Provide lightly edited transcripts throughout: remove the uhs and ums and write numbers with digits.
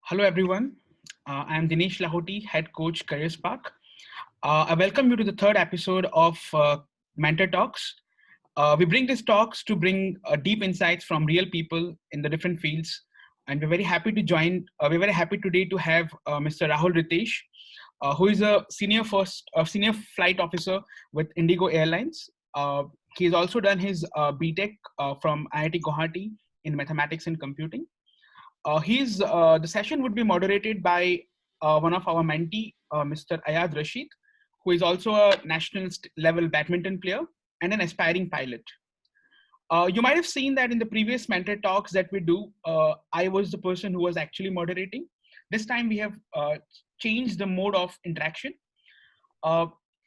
Hello, everyone. I am Dinesh Lahoti, head coach, Career Spark. I welcome you to the third episode of Mentor Talks. We bring these talks to bring deep insights from real people in the different fields, and we're very happy to join. We're very happy today to have Mr. Rahul Ritesh, who is a senior flight officer with Indigo Airlines. He has also done his BTech from IIT Guwahati in mathematics and computing. The session would be moderated by one of our mentee, Mr. Ayad Rashid, who is also a national level badminton player and an aspiring pilot. You might have seen that in the previous mentor talks that we do, I was the person who was actually moderating. This time we have changed the mode of interaction. Uh,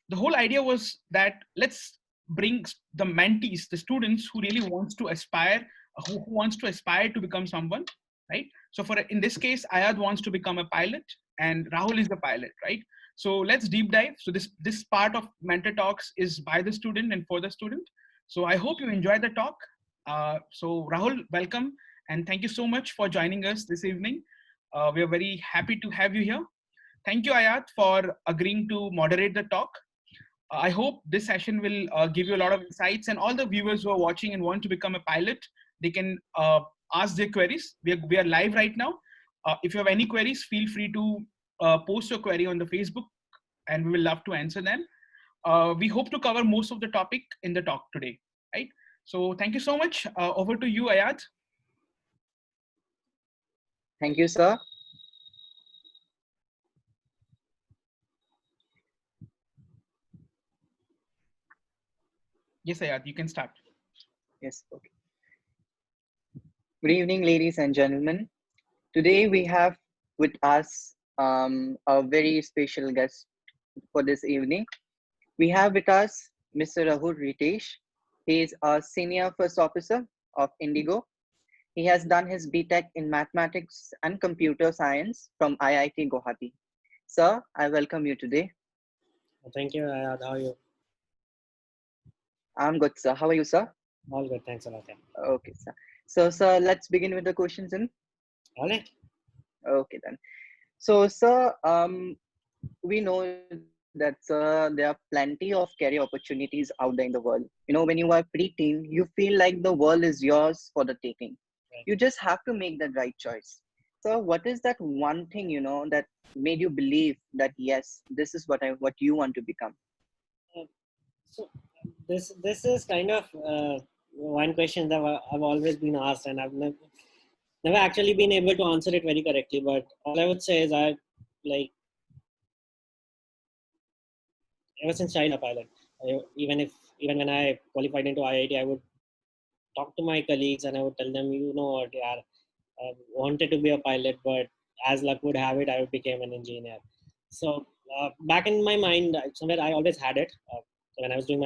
the whole idea was that let's bring the mentees, the students who really wants to aspire, who wants to aspire to become someone, right? So for in this case, Ayad wants to become a pilot, and Rahul is the pilot, right? So let's deep dive. So this part of mentor talks is by the student and for the student. So I hope you enjoy the talk. So Rahul, welcome, and thank you so much for joining us this evening. We are very happy to have you here. Thank you, Ayat, for agreeing to moderate the talk. I hope this session will give you a lot of insights, and all the viewers who are watching and want to become a pilot, they can ask their queries. We are live right now. If you have any queries, feel free to post your query on the Facebook, and we will love to answer them. We hope to cover most of the topic in the talk today, right? So thank you so much. Over to you, Ayat. Thank you, sir. Yes, Ayat, you can start. Yes, okay. Good evening, ladies and gentlemen. Today we have with us a very special guest for this evening. We have with us Mr. Rahul Ritesh. He is a senior first officer of Indigo. He has done his BTech in mathematics and computer science from IIT Guwahati. Sir, I welcome you today. Thank you, Ayad. How are you? I'm good, sir. How are you, sir? All good. Thanks a lot. Okay, sir. So, sir, let's begin with the questions then. All right. Okay, then. So, sir, we know that there are plenty of career opportunities out there in the world. You know, when you are preteen, you feel like the world is yours for the taking. Right. You just have to make the right choice. So, what is that one thing that made you believe that yes, this is what you want to become? So this is kind of one question that I've always been asked, and I've never actually been able to answer it very correctly. But all I would say is like ever since child a pilot. Even when I qualified into IIT, I would talk to my colleagues and I would tell them, you know what, yeah, I wanted to be a pilot, but as luck would have it, I became an engineer. So back in my mind, somewhere I always had it. When I was doing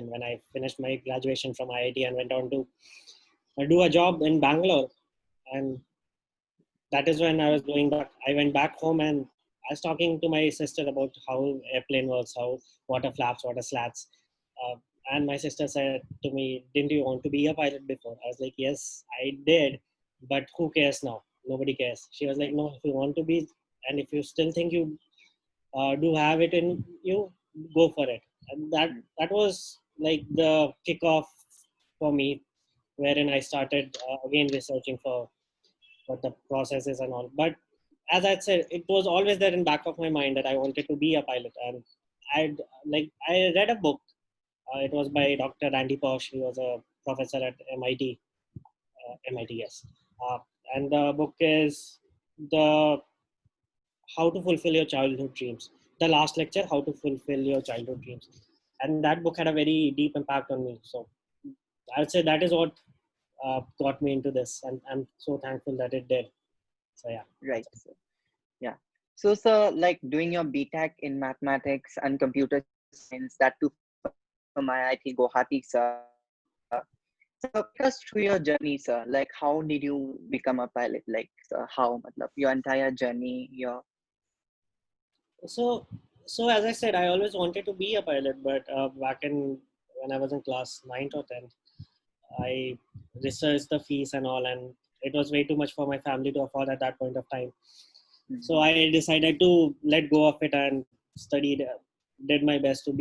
when I finished my graduation from IIT and went on to do a job in Bangalore, and that is when I was going back. I went back home and I was talking to my sister about how airplane works, how water flaps, water slats. Uh, and my sister said to me, "Didn't you want to be a pilot before?" I was like, "Yes, I did, but who cares now? Nobody cares." She was like, "No, if you want to be, and if you still think you do have it in you, go for it." And that was like the kickoff for me, wherein I started again researching for what the process is and all. But as I said, it was always there in back of my mind that I wanted to be a pilot. And I read a book. It was by Dr. Randy Pausch. He was a professor at MIT. MIT, yes. Uh, and the book is the How to Fulfill Your Childhood Dreams. The last lecture, How to Fulfill Your Childhood Dreams. And that book had a very deep impact on me. So I would say that is what got me into this, and I'm so thankful that it did. So yeah. Right. So, yeah. So, sir, like doing your BTech in mathematics and computer science, that too from IIT Guwahati, sir. So, take us through your journey, sir. Like, how did you become a pilot? Like, how, matlab, your entire journey, your. So, so as I said, I always wanted to be a pilot, but back in when I was in class 9th or 10th, I researched the fees and all, and it was way too much for my family to afford at that point of time. So Mhm. I decided to let go of it and studied, did my best to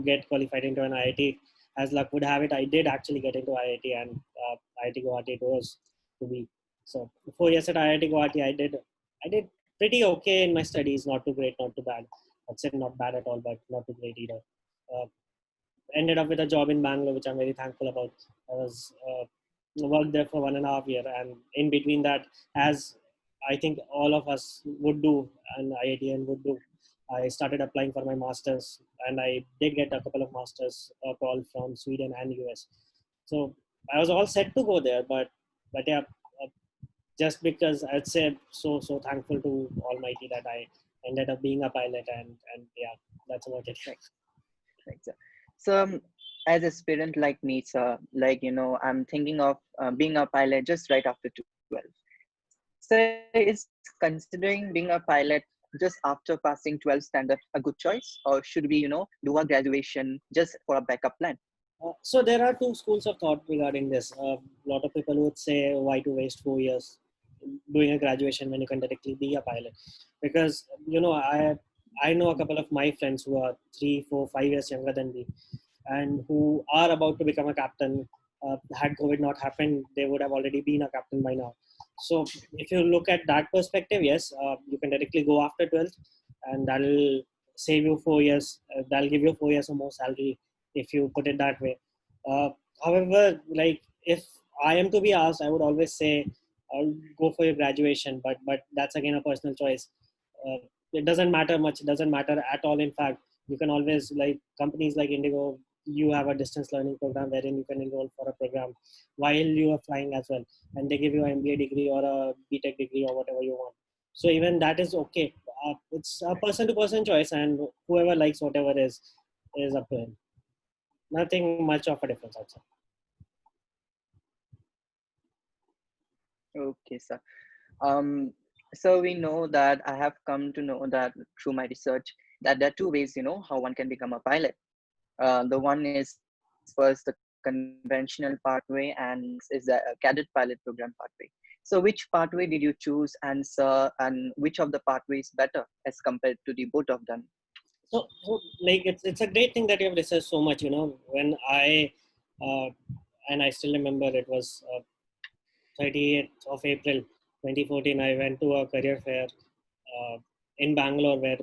get qualified into an IIT. As luck would have it, I did actually get into IIT, and IIT Guwahati it was to be. So 4 years at IIT Guwahati, I did pretty okay in my studies. Not too great, not too bad. I'd say not bad at all, but not too great either. Uh, Ended up with a job in Bangalore, which I'm very thankful about. I was worked there for 1.5 years, and in between that, as I think all of us would do, and IITN would do, I started applying for my masters, and I did get a couple of masters call from Sweden and US. So I was all set to go there, but yeah, uh, just because I'd say so thankful to Almighty that I ended up being a pilot, and yeah, that's about it. Right, right, sir. So, as a aspirant like me, sir, like, I'm thinking of being a pilot just right after 12. So, is considering being a pilot just after passing 12 standard a good choice, or should we, do a graduation just for a backup plan? So there are two schools of thought regarding this. A lot of people would say, why to waste 4 years doing a graduation when you can directly be a pilot? Because I know a couple of my friends who are 3, 4, 5 years younger than me, and who are about to become a captain. Had COVID not happened, they would have already been a captain by now. So if you look at that perspective, yes, you can directly go after 12th, and that'll save you 4 years. That'll give you 4 years or more salary if you put it that way. Uh, However, like if I am to be asked, I would always say go for your graduation, but that's again a personal choice. It doesn't matter much. It doesn't matter at all. In fact, you can always, like companies like Indigo, you have a distance learning program wherein you can enroll for a program while you are flying as well, and they give you an MBA degree or a BTech degree or whatever you want. So even that is okay. It's a person to person choice, and whoever likes whatever is up to him. Nothing much of a difference outside. Okay, sir. Um, so we know that I have come to know that through my research that there are two ways, how one can become a pilot. The one is first the conventional pathway, and is the cadet pilot program pathway. So which pathway did you choose, and which of the pathways better as compared to the both of them? So like it's a great thing that you have researched so much. When I uh, and I still remember it was 30th of April 2014. I went to a career fair in Bangalore where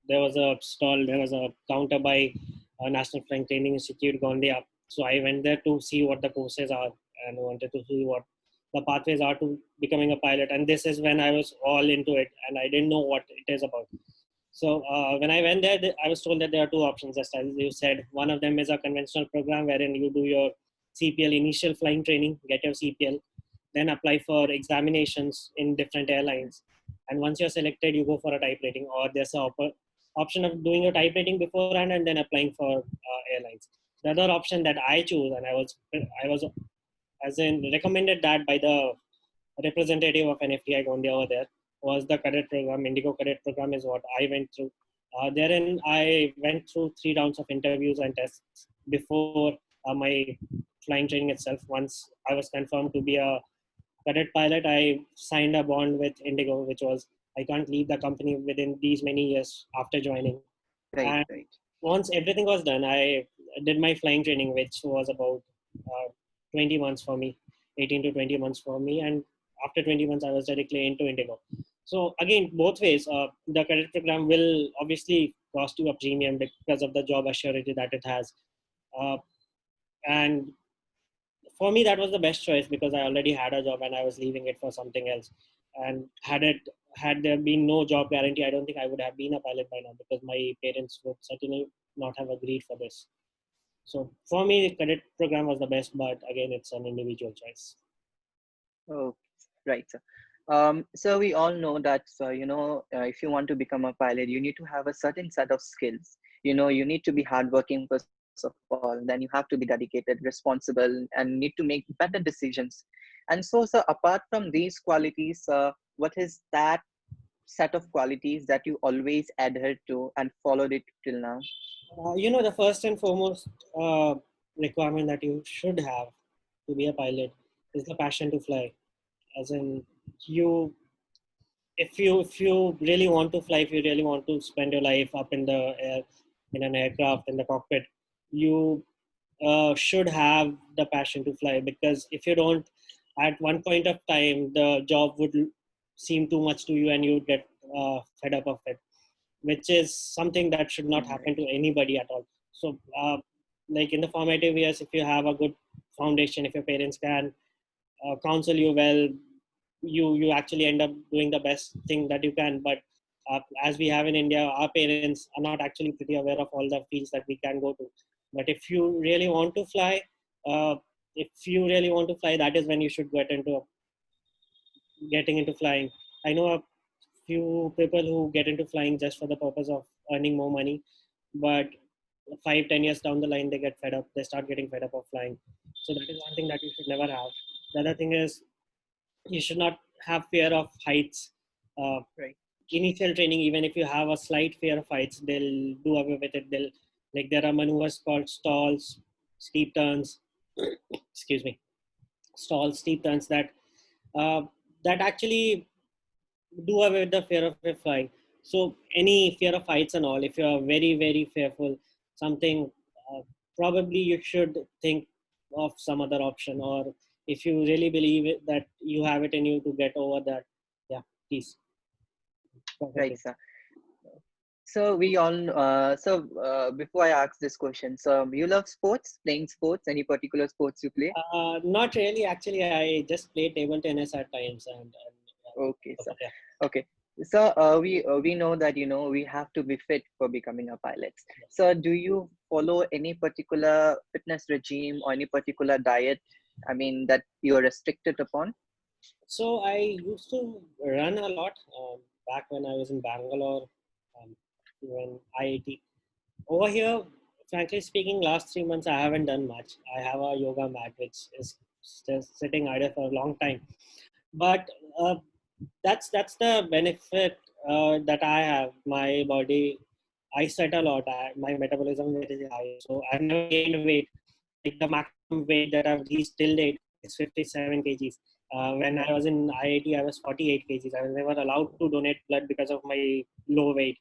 there was a stall, there was a counter by National Flying Training Institute, Gondia. So I went there to see what the courses are and wanted to see what the pathways are to becoming a pilot. And this is when I was all into it, and I didn't know what it is about. So when I went there, I was told that there are two options, just as you said. One of them is a conventional program wherein you do your CPL initial flying training, get your CPL, then apply for examinations in different airlines. And once you're selected, you go for a type rating, or there's an option of doing a type rating beforehand and then applying for airlines. The other option that I chose, and I was as in recommended that by the representative of NFTI Gondia over there, was the cadet program. Indigo cadet program is what I went through. Therein, I went through 3 rounds of interviews and tests before my flying training itself. Once I was confirmed to be a cadet pilot, I signed a bond with Indigo, which was I can't leave the company within these many years after joining. Right, And right. once everything was done, I did my flying training, which was about 20 months for me, 18 to 20 months for me. And after 20 months, I was directly into Indigo. So again, both ways, the cadet program will obviously cost you a premium because of the job assurity that it has. Uh, and for me, that was the best choice because I already had a job and I was leaving it for something else. And had there been no job guarantee, I don't think I would have been a pilot by now because my parents would certainly not have agreed for this. So for me, the cadet program was the best, but again, it's an individual choice. Oh, right, sir. So we all know that, if you want to become a pilot, you need to have a certain set of skills. You need to be hardworking first of all. Then you have to be dedicated, responsible, and need to make better decisions. And so, sir, apart from these qualities, what is that set of qualities that you always adhered to and followed it till now? The first and foremost requirement that you should have to be a pilot is the passion to fly. As in, you if you really want to fly, if you really want to spend your life up in the air, in an aircraft, in the cockpit, you should have the passion to fly. Because if you don't, at one point of time, the job would seem too much to you, and you would get fed up of it, which is something that should not happen to anybody at all. So, like in the formative years, if you have a good foundation, if your parents can counsel you well, you actually end up doing the best thing that you can. But as we have in India, our parents are not actually pretty aware of all the fields that we can go to. But if you really want to fly, uh, that is when you should getting into flying. I know a few people who get into flying just for the purpose of earning more money, but 5-10 years down the line, they get fed up. They start getting fed up of flying. So that is one thing that you should never have. The other thing is, you should not have fear of heights. Right. Initial training, even if you have a slight fear of heights, they'll do away with it. They'll, like, there are maneuvers called stalls, steep turns, excuse me, stalls, steep turns, uh, that actually do away with the fear of flying. So any fear of heights and all, if you are very, very fearful, something, probably you should think of some other option. Or if you really believe that you have it in you to get over that, yeah, please. Right, sir. So we all. Before I ask this question, so you love sports, playing sports. Any particular sports you play? Not really. Actually, I just play table tennis at times, and Okay, sir. yeah. Okay. So we know that we have to be fit for becoming a pilot. So do you follow any particular fitness regime or any particular diet? I mean that you're restricted upon. So I used to run a lot back when I was in Bangalore, when IIT. Over here, frankly speaking, last 3 months I haven't done much. I have a yoga mat which is still sitting idle for a long time. But that's the benefit that I have. My body, I sweat a lot. My metabolism rate is high, so I've never gained weight. Like, the maximum weight that I've reached till date is 57 kgs. When I was in IIT, I was 48 kgs. I was never allowed to donate blood because of my low weight.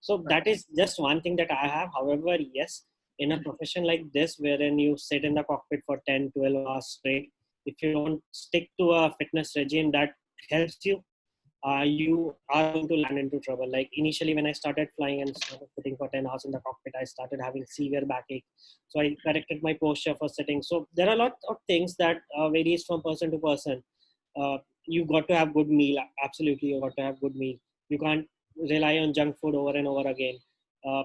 So that is just one thing that I have. However, yes, in a profession like this, wherein you sit in the cockpit for 10, 12 hours straight, if you don't stick to a fitness regime that helps you, you are going to land into trouble. Like, initially, when I started flying and started sitting for 10 hours in the cockpit, I started having severe backache. So I corrected my posture for sitting. So there are a lot of things that varies from person to person. You got to have good meal. Absolutely, you got to have good meal. You can't rely on junk food over and over again. Uh,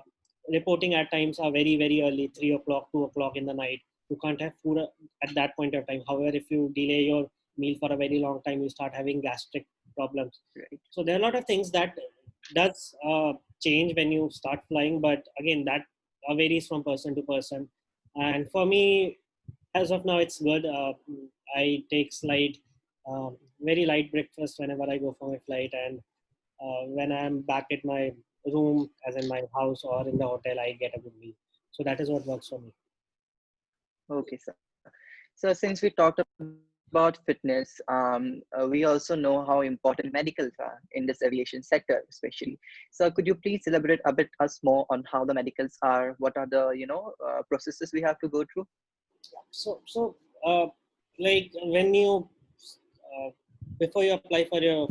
Reporting at times are very, very early, 3 o'clock, 2 o'clock in the night. You can't have food at that point of time. However, if you delay your meal for a very long time, you start having gastric problems. Right. So there are a lot of things that does change when you start flying, but again, that varies from person to person. And for me, as of now, it's good. I take very light breakfast whenever I go for my flight, and when I'm back at my room, as in my house or in the hotel, I get a good meal. So that is what works for me. Okay, sir. So since we talked about fitness, we also know how important medicals are in this aviation sector, especially. So could you please elaborate a bit us more on how the medicals are? What are the processes we have to go through? So like, when you uh, before you apply for your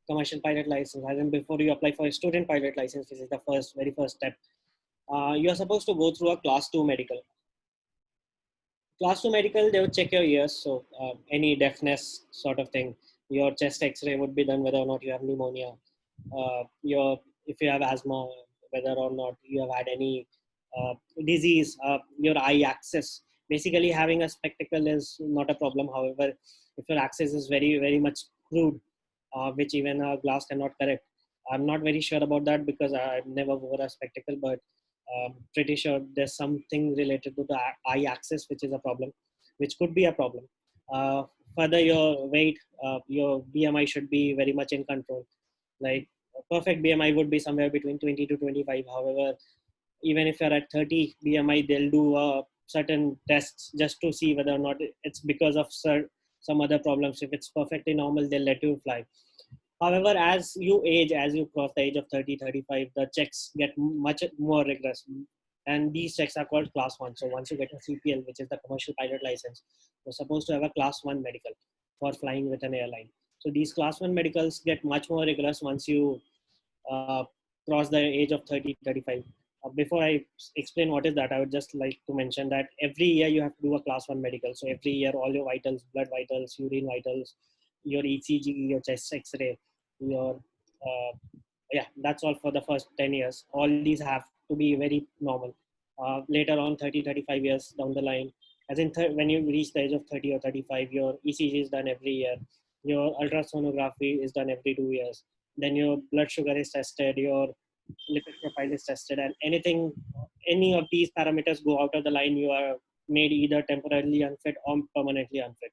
commercial pilot license, and then before you apply for a student pilot license, which is the very first step, you are supposed to go through a class 2 medical. Class 2 medical, they would check your ears. So any deafness sort of thing, your chest x-ray would be done, whether or not you have pneumonia, if you have asthma, whether or not you have had any disease, your eye axis. Basically, having a spectacle is not a problem. However, if your axis is very, very much crude, which even a glass cannot correct, I'm not very sure about that because I've never wore a spectacle, but pretty sure there's something related to the eye axis, which is a problem, which could be a problem. Uh, Further, your weight, your BMI should be very much in control. Like, a perfect BMI would be somewhere between 20 to 25. However, even if you're at 30 BMI, they'll do a certain tests just to see whether or not it's because of some other problems. If it's perfectly normal, they'll let you fly. However, as you age, as you cross the age of 30, 35, the checks get much more rigorous. And these checks are called class 1. So once you get a CPL, which is the commercial pilot license, you're supposed to have a class 1 medical for flying with an airline. So these class 1 medicals get much more rigorous once you uh, cross the age of 30, 35. Before I explain what is that, I would just like to mention that every year you have to do a class 1 medical. So every year, all your vitals, blood vitals, urine vitals, your ECG, your chest X-ray, your that's all for the first 10 years. All these have to be very normal. Later on, 30, 35 years down the line, as in when you reach the age of 30 or 35, your ECG is done every year. Your ultrasonography is done every 2 years. Then your blood sugar is tested, your lipid profile is tested, and any of these parameters go out of the line, you are made either temporarily unfit or permanently unfit.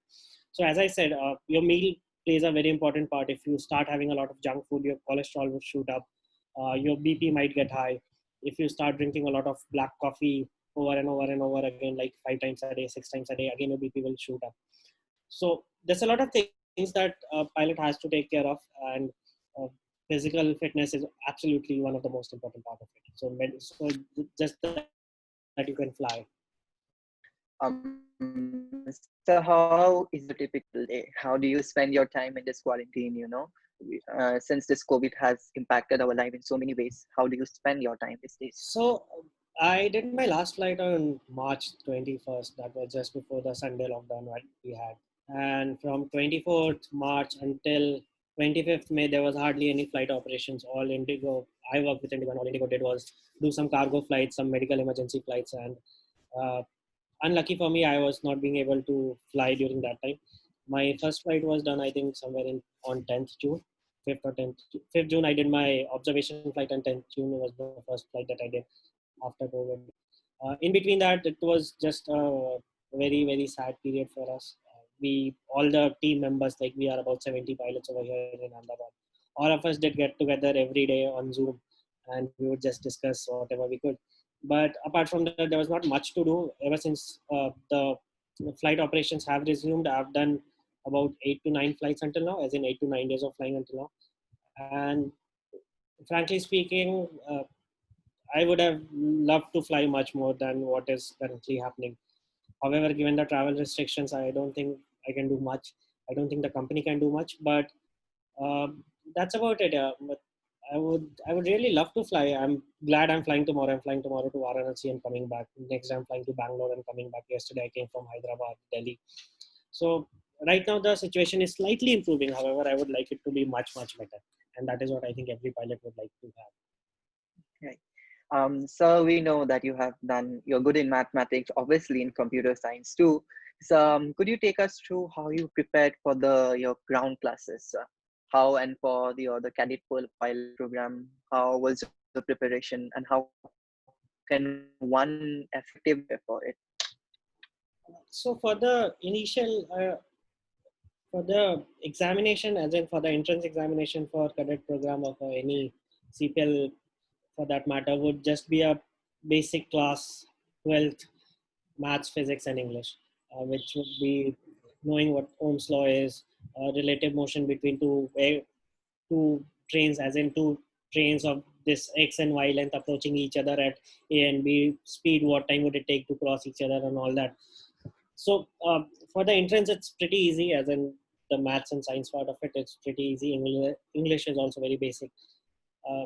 So as I said, your meal plays a very important part. If you start having a lot of junk food, your cholesterol will shoot up, your BP might get high. If you start drinking a lot of black coffee over and over and over again, like 5 times a day, 6 times a day, again your BP will shoot up. So there's a lot of things that a pilot has to take care of, and uh, physical fitness is absolutely one of the most important part of it. So just that you can fly. So how is the typical day? How do you spend your time in this quarantine? Since this COVID has impacted our life in so many ways, how do you spend your time these days? So I did my last flight on March 21st. That was just before the Sunday lockdown that we had. And from 24th March until 25th May, there was hardly any flight operations. All Indigo, I worked with Indigo, and all Indigo did was do some cargo flights, some medical emergency flights. And uh, unlucky for me, I was not being able to fly during that time. My first flight was done, I think, somewhere on 10th June, 5th or 10th, 5th June. I did my observation flight, and 10th June was the first flight that I did after COVID. In between that, it was just a very, very sad period for us. All the team members, like we are about 70 pilots over here in Ahmedabad, all of us did get together every day on Zoom, and we would just discuss whatever we could. But apart from that, there was not much to do. Ever since the flight operations have resumed, I've done about 8 to 9 flights until now, as in 8 to 9 days of flying until now. And frankly speaking, I would have loved to fly much more than what is currently happening. However, given the travel restrictions, I don't think I can do much. I don't think the company can do much, but that's about it. But I would really love to fly. I'm glad I'm flying tomorrow. I'm flying tomorrow to Varanasi and coming back. Next, I'm flying to Bangalore and coming back. Yesterday, I came from Hyderabad, Delhi. So right now the situation is slightly improving. However, I would like it to be much, much better. And that is what I think every pilot would like to have. Right. So we know that you're good in mathematics, obviously in computer science too. So could you take us through how you prepared for your ground classes? How and for the cadet pilot program, how was the preparation, and how can one effectively prepare for it? So for the initial, for the examination, as in for the entrance examination for cadet program or for any CPL for that matter, would just be a basic class 12th maths, physics, and English, which would be knowing what Ohm's law is, relative motion between two trains, as in two trains of this x and y length approaching each other at A and B speed, what time would it take to cross each other, and all that. So for the entrance, it's pretty easy, as in the maths and science part of it, it's pretty easy. English is also very basic. Uh,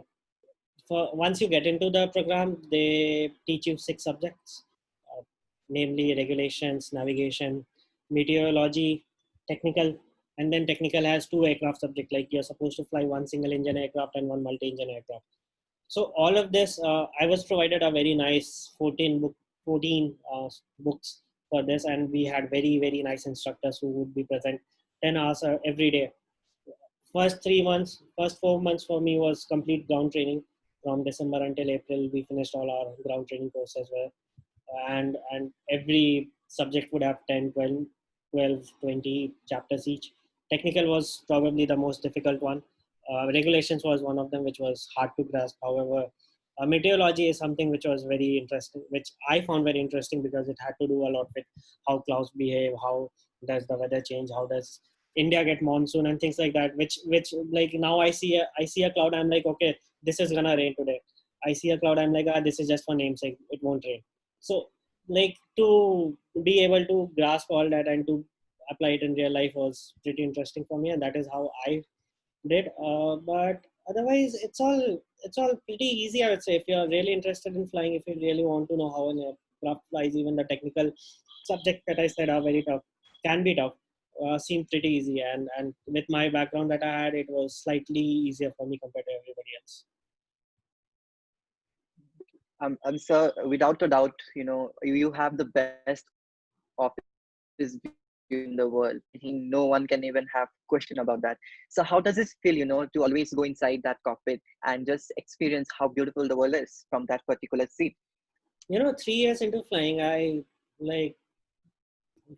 for once you get into the program, they teach you 6 subjects, namely regulations, navigation, meteorology, technical, and then technical has 2 aircraft subjects. Like you're supposed to fly 1 single engine aircraft and 1 multi-engine aircraft. So all of this, I was provided a very nice 14 books for this, and we had very, very nice instructors who would be present 10 hours every day. First 4 months for me was complete ground training. From December until April, we finished all our ground training courses and every subject would have 10, 12, 20 chapters each. Technical was probably the most difficult one. Regulations was one of them, which was hard to grasp. However, Meteorology is something which was very interesting, which I found very interesting because it had to do a lot with how clouds behave, how does the weather change, how does India get monsoon and things like that. Which like now I see a cloud, I'm like, okay, this is gonna rain today. I see a cloud, I'm like, this is just for namesake, it won't rain. So like to be able to grasp all that and to apply it in real life was pretty interesting for me, and that is how I did. But otherwise, it's all pretty easy, I would say. If you're really interested in flying, if you really want to know how an aircraft flies, even the technical subjects that I said are very tough, can be tough. Seem pretty easy, and with my background that I had, it was slightly easier for me compared to everybody else. Sir, without a doubt, you have the best office view in the world. I think no one can even have question about that. So how does it feel, to always go inside that cockpit and just experience how beautiful the world is from that particular seat? 3 years into flying, I like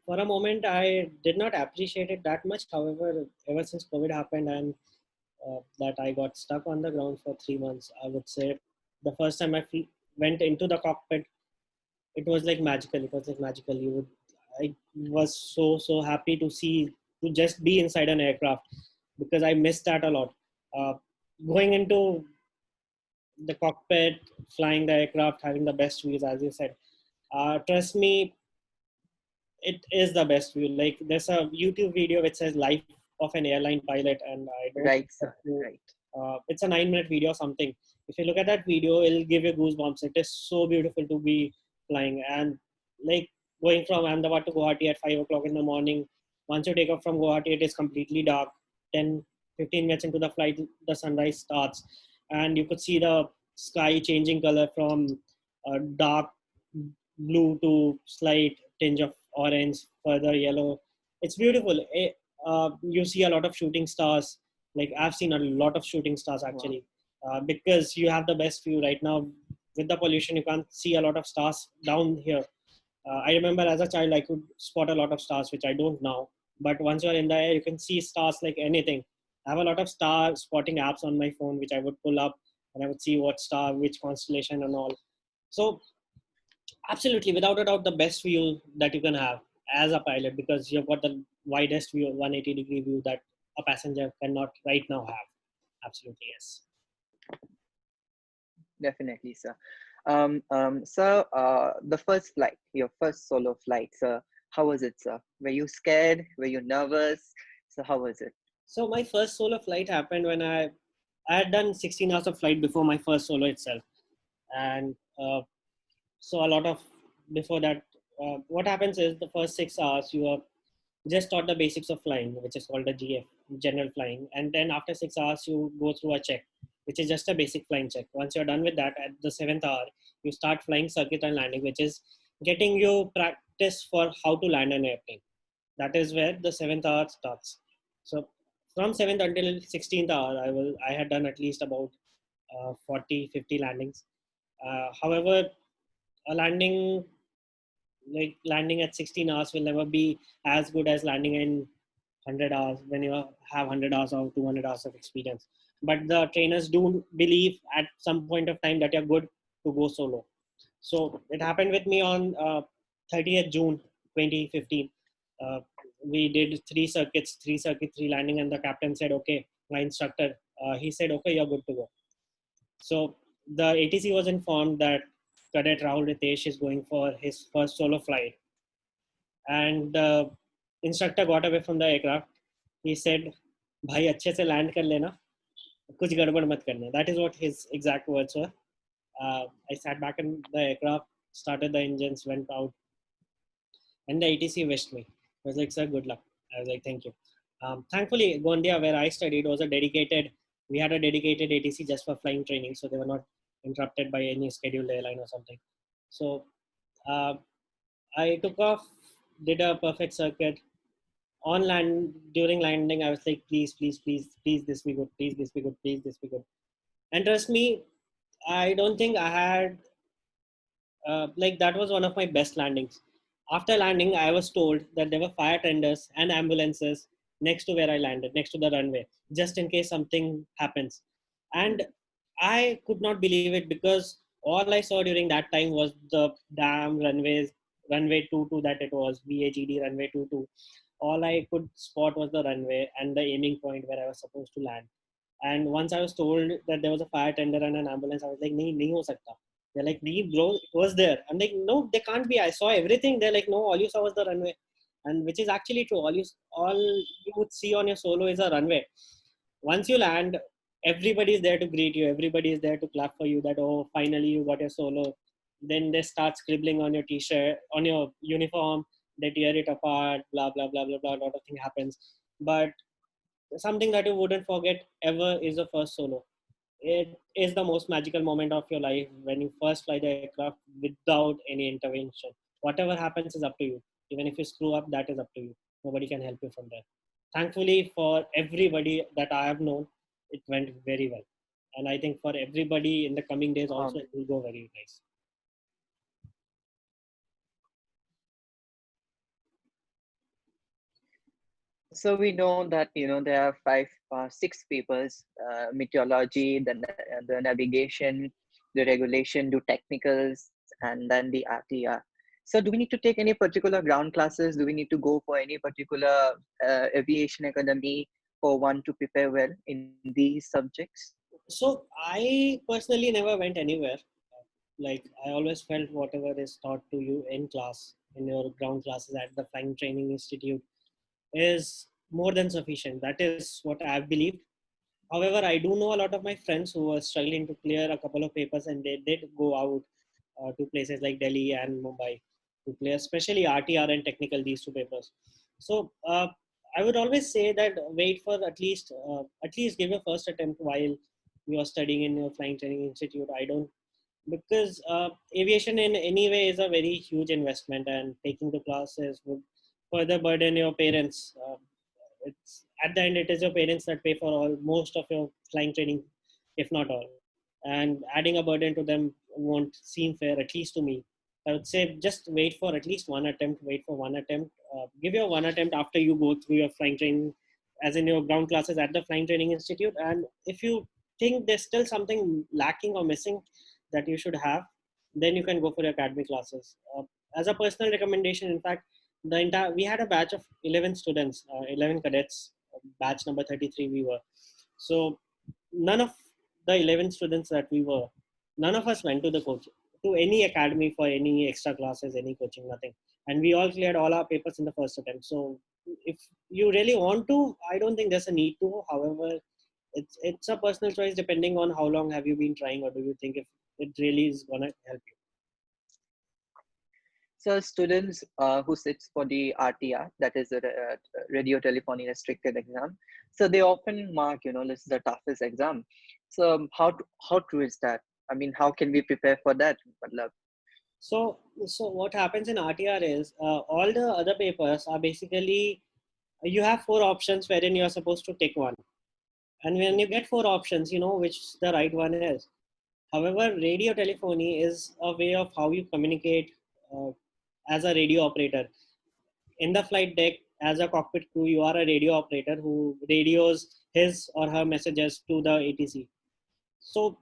for a moment I did not appreciate it that much. However, ever since COVID happened and that I got stuck on the ground for 3 months, I would say the first time I went into the cockpit, it was like magical. It was like magical. I was so happy to just be inside an aircraft because I missed that a lot. Uh, Going into the cockpit, flying the aircraft, having the best views, as you said. Trust me, it is the best view. Like there's a YouTube video which says "Life of an Airline Pilot," and I don't Right, have sir. to. Right. It's a 9-minute video or something. If you look at that video, it'll give you goosebumps. It is so beautiful to be flying, and like going from Ahmedabad to Guwahati at 5 o'clock in the morning. Once you take off from Guwahati, it is completely dark. 10, 15 minutes into the flight, the sunrise starts, and you could see the sky changing color from dark blue to slight tinge of orange, further yellow. It's beautiful. You see a lot of shooting stars. Like I've seen a lot of shooting stars actually, because you have the best view right now. With the pollution, you can't see a lot of stars down here. I remember as a child, I could spot a lot of stars, which I don't now. But once you're in the air, you can see stars like anything. I have a lot of star spotting apps on my phone, which I would pull up and I would see what star, which constellation, and all. So absolutely, without a doubt, the best view that you can have as a pilot, because you've got the widest view, 180-degree view that a passenger cannot right now have. Absolutely, yes. Definitely, sir. The first flight, your first solo flight, sir, how was it, sir? Were you scared? Were you nervous? So how was it? So my first solo flight happened when I had done 16 hours of flight before my first solo itself, and so a lot of before that. What happens is the first 6 hours you are just taught the basics of flying, which is called the GF, general flying. And then after 6 hours, you go through a check, which is just a basic flying check. Once you're done with that, at the 7th hour, you start flying circuit and landing, which is getting you practice for how to land an airplane. That is where the 7th hour starts. So from 7th until 16th hour, I had done at least about 40, 50 landings. However, a landing at 16 hours will never be as good as landing in 100 hours when you have 100 hours or 200 hours of experience. But the trainers do believe at some point of time that you're good to go solo. So it happened with me on 30th June 2015. Uh, we did 3 landing, and the captain said, okay, my instructor, he said, okay, you're good to go. So the ATC was informed that Cadet Rahul Ritesh is going for his first solo flight. And the instructor got away from the aircraft. He said, भाई अच्छे से land कर लेना, कुछ गड़बड़ मत करना. That is what his exact words were. I sat back in the aircraft, started the engines, went out, and the ATC wished me. I was like, sir, good luck. I was like, thank you. Thankfully, Gondia, where I studied, we had a dedicated ATC just for flying training, so they were not interrupted by any scheduled airline or something. So uh, I took off, did a perfect circuit. On land, during landing, I was like, please, please, please, please, this be good, please, this be good, please, this be good. And trust me, I don't think I had, that was one of my best landings. After landing, I was told that there were fire tenders and ambulances next to where I landed, next to the runway, just in case something happens. And I could not believe it because all I saw during that time was the damn runway 22 that it was, VAGD runway 22. All I could spot was the runway and the aiming point where I was supposed to land. And once I was told that there was a fire tender and an ambulance, I was like, nahi, nahi ho sakta. They're like, nahi, bro, it was there. I'm like, no, they can't be. I saw everything. They're like, no, all you saw was the runway. And which is actually true. All you would see on your solo is a runway. Once you land, everybody is there to greet you. Everybody is there to clap for you that, oh, finally you got your solo. Then they start scribbling on your t-shirt, on your uniform. They tear it apart, blah, blah, blah, blah, blah. A lot of things happens. But something that you wouldn't forget ever is the first solo. It is the most magical moment of your life when you first fly the aircraft without any intervention. Whatever happens is up to you. Even if you screw up, that is up to you. Nobody can help you from there. Thankfully, for everybody that I have known, it went very well. And I think for everybody in the coming days also, it will go very nice. So we know that there are six papers: meteorology, the navigation, the regulation, the technicals, and then the RTR. So do we need to take any particular ground classes? Do we need to go for any particular aviation academy for one to prepare well in these subjects? So I personally never went anywhere. Like I always felt whatever is taught to you in class, in your ground classes at the Flying Training Institute, is more than sufficient. That is what I've believed. However, I do know a lot of my friends who were struggling to clear a couple of papers, and they did go out to places like Delhi and Mumbai to clear, especially RTR and technical, these two papers. So I would always say that wait for at least give your first attempt while you are studying in your Flying Training Institute. I don't, because aviation in any way is a very huge investment, and taking the classes would further burden your parents. It's at the end, it is your parents that pay for all most of your flying training, if not all. And adding a burden to them won't seem fair, at least to me. I would say just wait for at least one attempt. Wait for one attempt. Give your one attempt after you go through your flying training, as in your ground classes at the Flying Training Institute. And if you think there's still something lacking or missing that you should have, then you can go for your academy classes. As a personal recommendation, in fact, we had a batch of 11 students, 11 cadets, batch number 33 we were. So none of the 11 students that we were, none of us went to the coach, to any academy for any extra classes, any coaching, nothing. And we all cleared all our papers in the first attempt. So if you really want to, I don't think there's a need to. However, it's a personal choice depending on how long have you been trying, or do you think if it really is gonna help you. So students who sits for the RTR, that is the radio telephony restricted exam, so they often mark, this is the toughest exam. So how true is that? I mean, how can we prepare for that? Matlab? So what happens in RTR is all the other papers are basically, you have four options wherein you are supposed to take one. And when you get four options, you know which the right one is. However, radio telephony is a way of how you communicate uh, as a radio operator. In the flight deck, as a cockpit crew, you are a radio operator who radios his or her messages to the ATC. So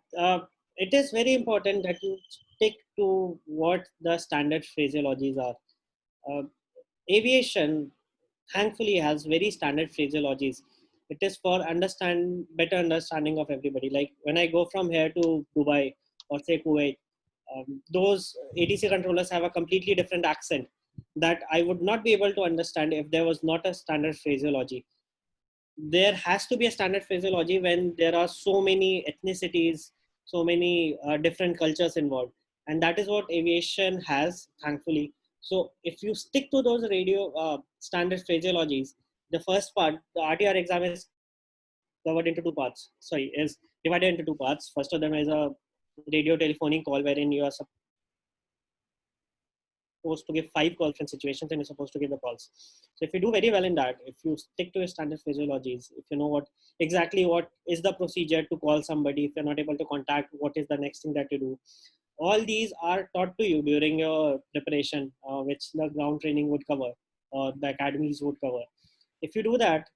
it is very important that you stick to what the standard phraseologies are. Uh, Aviation, thankfully, has very standard phraseologies. It is for better understanding of everybody. Like when I go from here to Dubai or say Kuwait, those ATC controllers have a completely different accent that I would not be able to understand if there was not a standard phraseology. There has to be a standard phraseology when there are so many ethnicities, so many different cultures involved. And that is what aviation has, thankfully. So if you stick to those radio standard phraseologies, the first part, the RTR exam is covered into two parts. Sorry, is divided into two parts. First of them is a radio telephoning call wherein you are supposed to give 5 calls in situations and you're supposed to give the calls. So if you do very well in that, if you stick to your standard physiologies, if you know what is the procedure to call somebody, if you're not able to contact, what is the next thing that you do, all these are taught to you during your preparation, which the ground training would cover or the academies would cover. If you do that,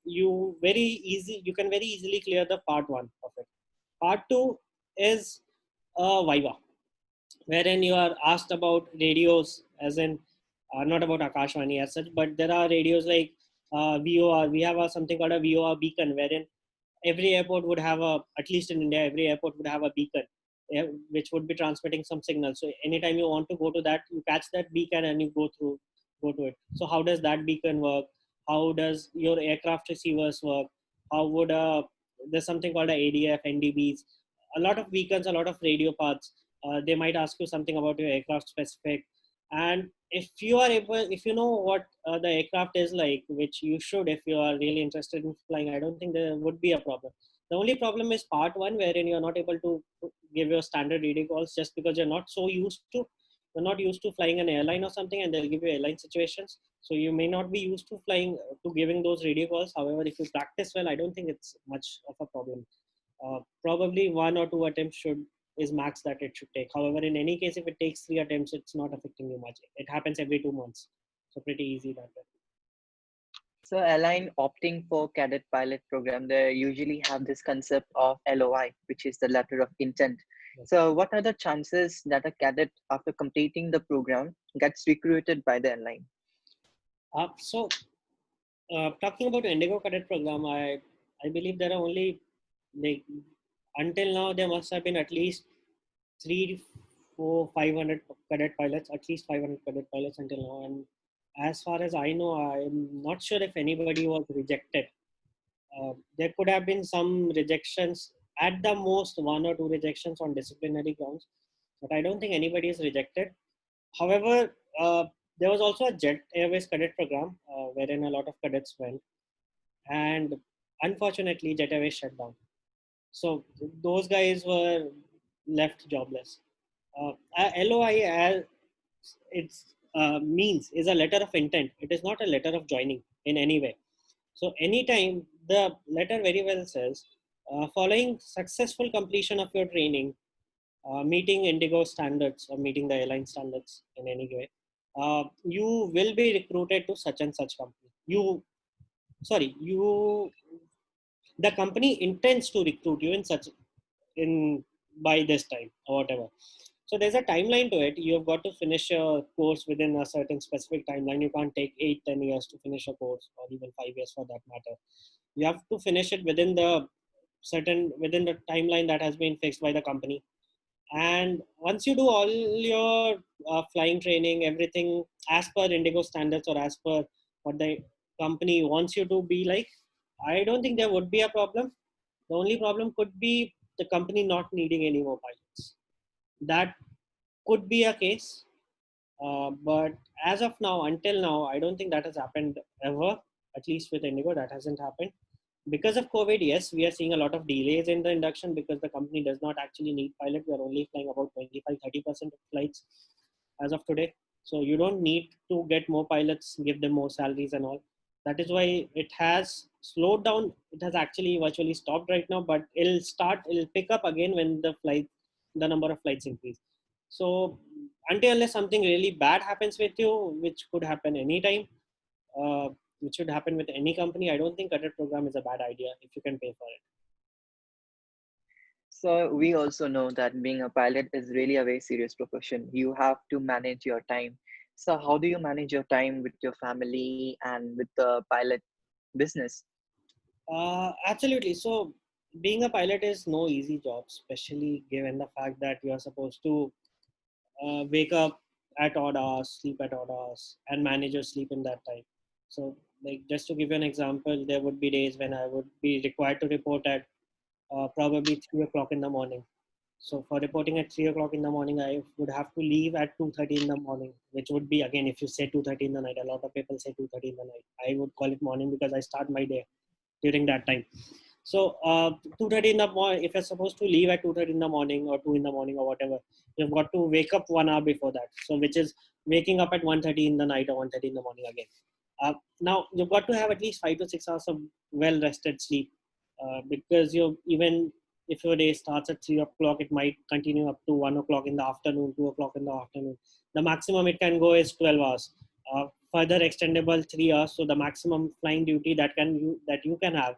you can very easily clear the part one of it. Part 2 is Viva, wherein you are asked about radios, as in not about Akashvani as such, but there are radios like VOR. We have something called a VOR beacon, wherein every airport would have at least in India, every airport would have a beacon, which would be transmitting some signal. So anytime you want to go to that, you catch that beacon and you go to it. So how does that beacon work? How does your aircraft receivers work? How would there's something called a ADF, NDBs, a lot of beacons, a lot of radio paths. They might ask you something about your aircraft specific. And if you know what the aircraft is like, which you should if you are really interested in flying, I don't think there would be a problem. The only problem is part 1, wherein you're not able to give your standard radio calls just because you're not used to flying an airline or something, and they'll give you airline situations. So you may not be used to flying to giving those radio calls. However, if you practice well, I don't think it's much of a problem. Probably 1 or 2 attempts is max that it should take. However, in any case, if it takes 3 attempts, it's not affecting you much. It happens every 2 months. So pretty easy that way. So airline opting for cadet pilot program, they usually have this concept of LOI, which is the letter of intent. Yes. So what are the chances that a cadet, after completing the program, gets recruited by the airline? Talking about Indigo cadet program, I believe there are only, like, until now there must have been at least 3, 4, 500 cadet pilots, at least 500 cadet pilots until now. And as far as I know, I'm not sure if anybody was rejected. There could have been some rejections, at the most 1 or 2 rejections on disciplinary grounds, but I don't think anybody is rejected. However, there was also a Jet Airways cadet program wherein a lot of cadets went, and unfortunately Jet Airways shut down. So those guys were left jobless. LOI, as its means, is a letter of intent. It is not a letter of joining in any way. So anytime the letter very well says, following successful completion of your training, meeting Indigo standards or meeting the airline standards in any way, you will be recruited to such and such company. The company intends to recruit you in by this time or whatever. So there's a timeline to it. You've got to finish your course within a certain specific timeline. You can't take 8, 10 years to finish a course, or even 5 years for that matter. You have to finish it within the timeline that has been fixed by the company. And once you do all your flying training, everything as per Indigo standards or as per what the company wants you to be like, I don't think there would be a problem. The only problem could be the company not needing any more pilots. That could be a case. But as of now, until now, I don't think that has happened ever. At least with Indigo, that hasn't happened. Because of COVID, yes, we are seeing a lot of delays in the induction because the company does not actually need pilot. We are only flying about 25-30% of flights as of today. So you don't need to get more pilots, give them more salaries and all. That is why it has slowed down. It has actually virtually stopped right now, but it'll pick up again when the number of flights increase. So unless something really bad happens with you, which could happen anytime, which should happen with any company, I don't think cadet program is a bad idea if you can pay for it. So we also know that being a pilot is really a very serious profession. You have to manage your time. So how do you manage your time with your family and with the pilot business? Absolutely. So being a pilot is no easy job, especially given the fact that you are supposed to wake up at odd hours, sleep at odd hours, and manage your sleep in that time. So, like, just to give you an example, there would be days when I would be required to report at probably 3 o'clock in the morning. So for reporting at 3 o'clock in the morning, I would have to leave at 2:30 in the morning, which would be, again, if you say 2:30 in the night, a lot of people say 2:30 in the night. I would call it morning because I start my day during that time. So 2:30 in the morning, if you're supposed to leave at 2:30 in the morning or 2 in the morning or whatever, you've got to wake up 1 hour before that. So which is waking up at 1:30 in the night or 1:30 in the morning again. Now you've got to have at least 5 to 6 hours of well-rested sleep because even if your day starts at 3 o'clock, it might continue up to 1 o'clock in the afternoon, 2 o'clock in the afternoon. The maximum it can go is 12 hours. Further extendable 3 hours. So the maximum flying duty that you can have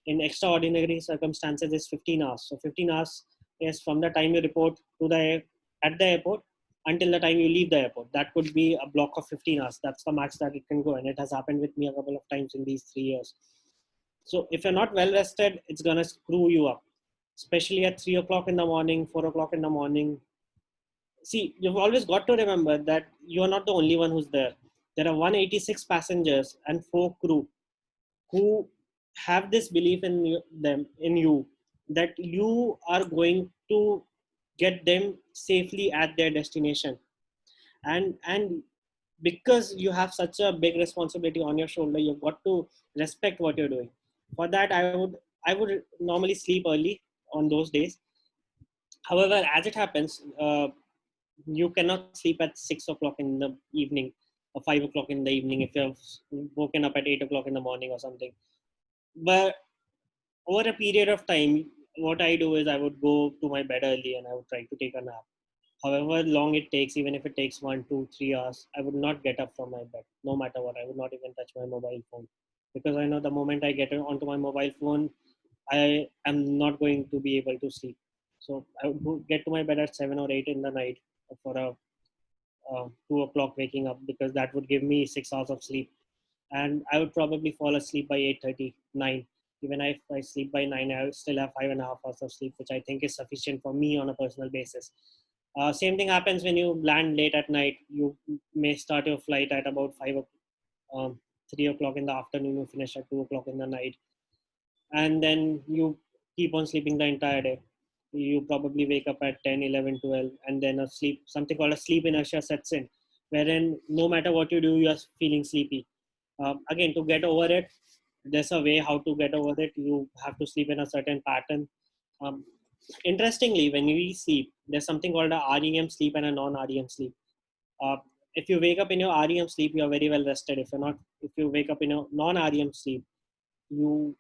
in extraordinary circumstances is 15 hours. So 15 hours is from the time you report to the at the airport until the time you leave the airport. That could be a block of 15 hours. That's the max that it can go, and it has happened with me a couple of times in these 3 years. So if you're not well rested, it's gonna screw you up, especially at 3 o'clock in the morning, 4 o'clock in the morning. See, you've always got to remember that you are not the only one who's there. There are 186 passengers and 4 crew who have this belief in you that you are going to get them safely at their destination, and because you have such a big responsibility on your shoulder, you've got to respect what you're doing. For that, I would normally sleep early on those days. However, as it happens, you cannot sleep at 6 o'clock in the evening or 5 o'clock in the evening if you've woken up at 8 o'clock in the morning or something. But over a period of time, what I do is I would go to my bed early and I would try to take a nap. However long it takes, even if it takes 1, 2, 3 hours, I would not get up from my bed, no matter what. I would not even touch my mobile phone, because I know the moment I get onto my mobile phone, I am not going to be able to sleep. So I would get to my bed at 7 or 8 in the night for a 2 o'clock waking up, because that would give me 6 hours of sleep, and I would probably fall asleep by 8:30, 9. Even if I sleep by 9, I would still have 5.5 hours of sleep, which I think is sufficient for me on a personal basis. Same thing happens when you land late at night. You may start your flight at about 3 o'clock in the afternoon. You finish at 2 o'clock in the night, and then you keep on sleeping the entire day. You probably wake up at 10, 11, 12, and then something called a sleep inertia sets in, wherein no matter what you do, you are feeling sleepy. Again, to get over it, there's a way how to get over it. You have to sleep in a certain pattern. Um, Interestingly, when we sleep, there's something called a REM sleep and a non-REM sleep. Uh, if you wake up in your REM sleep, you are very well rested. If you wake up in a non-REM sleep, you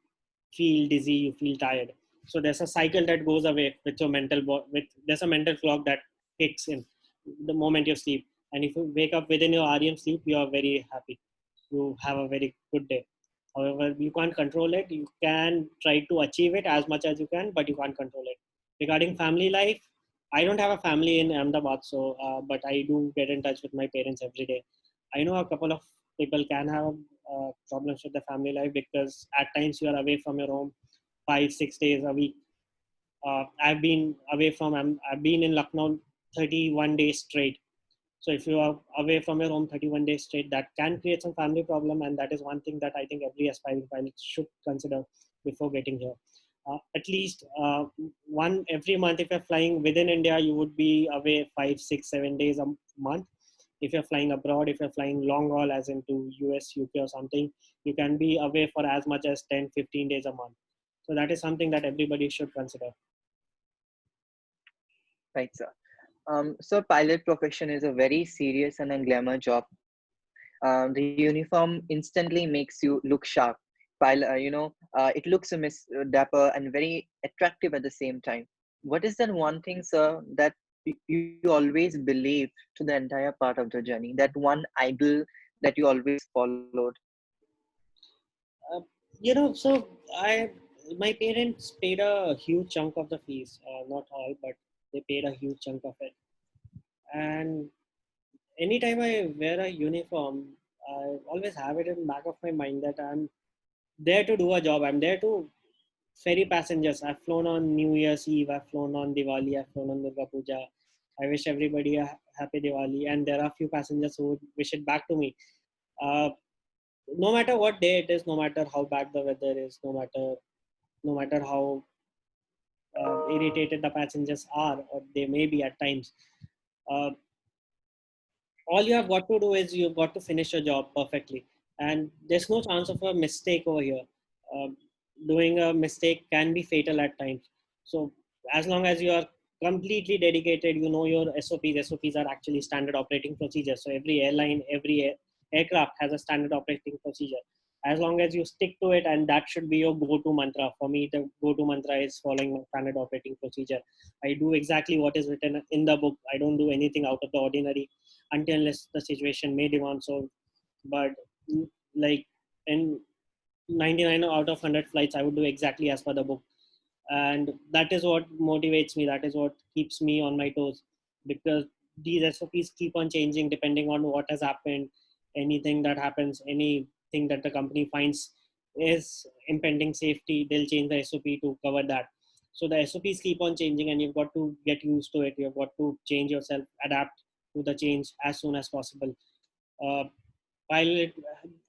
feel dizzy, you feel tired. So there's a cycle that goes away with your there's a mental clock that kicks in the moment you sleep. And if you wake up within your REM sleep, you are very happy. You have a very good day. However, you can't control it. You can try to achieve it as much as you can, but you can't control it. Regarding family life, I don't have a family in Ahmedabad, but I do get in touch with my parents every day. I know a couple of people can have problems with the family life, because at times you are away from your home 5, 6 days a week. I've been in Lucknow 31 days straight. So if you are away from your home 31 days straight, that can create some family problem, and that is one thing that I think every aspiring pilot should consider before getting here. At least one every month, if you're flying within India, you would be away 5, 6, 7 days a month. If you're flying abroad, if you're flying long haul, as into US, UK or something, you can be away for as much as 10, 15 days a month. So that is something that everybody should consider. Right, sir. So pilot profession is a very serious and a glamour job. The uniform instantly makes you look sharp. It looks dapper and very attractive at the same time. What is that one thing, sir, that you always believed to the entire part of the journey? That one idol that you always followed? Uh, so my parents paid a huge chunk of the fees, not all, but they paid a huge chunk of it. And anytime I wear a uniform, I always have it in the back of my mind that I'm there to do a job. I'm there to ferry passengers. I've flown on New Year's Eve, I've flown on Diwali, I've flown on Durga Puja. I wish everybody a happy Diwali, and there are a few passengers who would wish it back to me. Uh, no matter what day it is, no matter how bad the weather is, no matter how irritated the passengers are, or they may be at times, uh, all you have got to do is you've got to finish your job perfectly, and there's no chance of a mistake over here. Um, Doing a mistake can be fatal at times. So as long as you are completely dedicated, you know your SOPs are actually standard operating procedures. So every airline, aircraft has a standard operating procedure. As long as you stick to it, and that should be your go-to mantra. For me, the go-to mantra is following my standard operating procedure. I do exactly what is written in the book. I don't do anything out of the ordinary until unless the situation may demand so. But like in 99 out of 100 flights I would do exactly as per the book. And that is what motivates me. That is what keeps me on my toes, because these SOPs keep on changing depending on what has happened. Anything that happens, anything that the company finds is impending safety, they'll change the SOP to cover that. So the SOPs keep on changing, and you've got to get used to it. You've got to change yourself, adapt to the change as soon as possible. uh, Pilot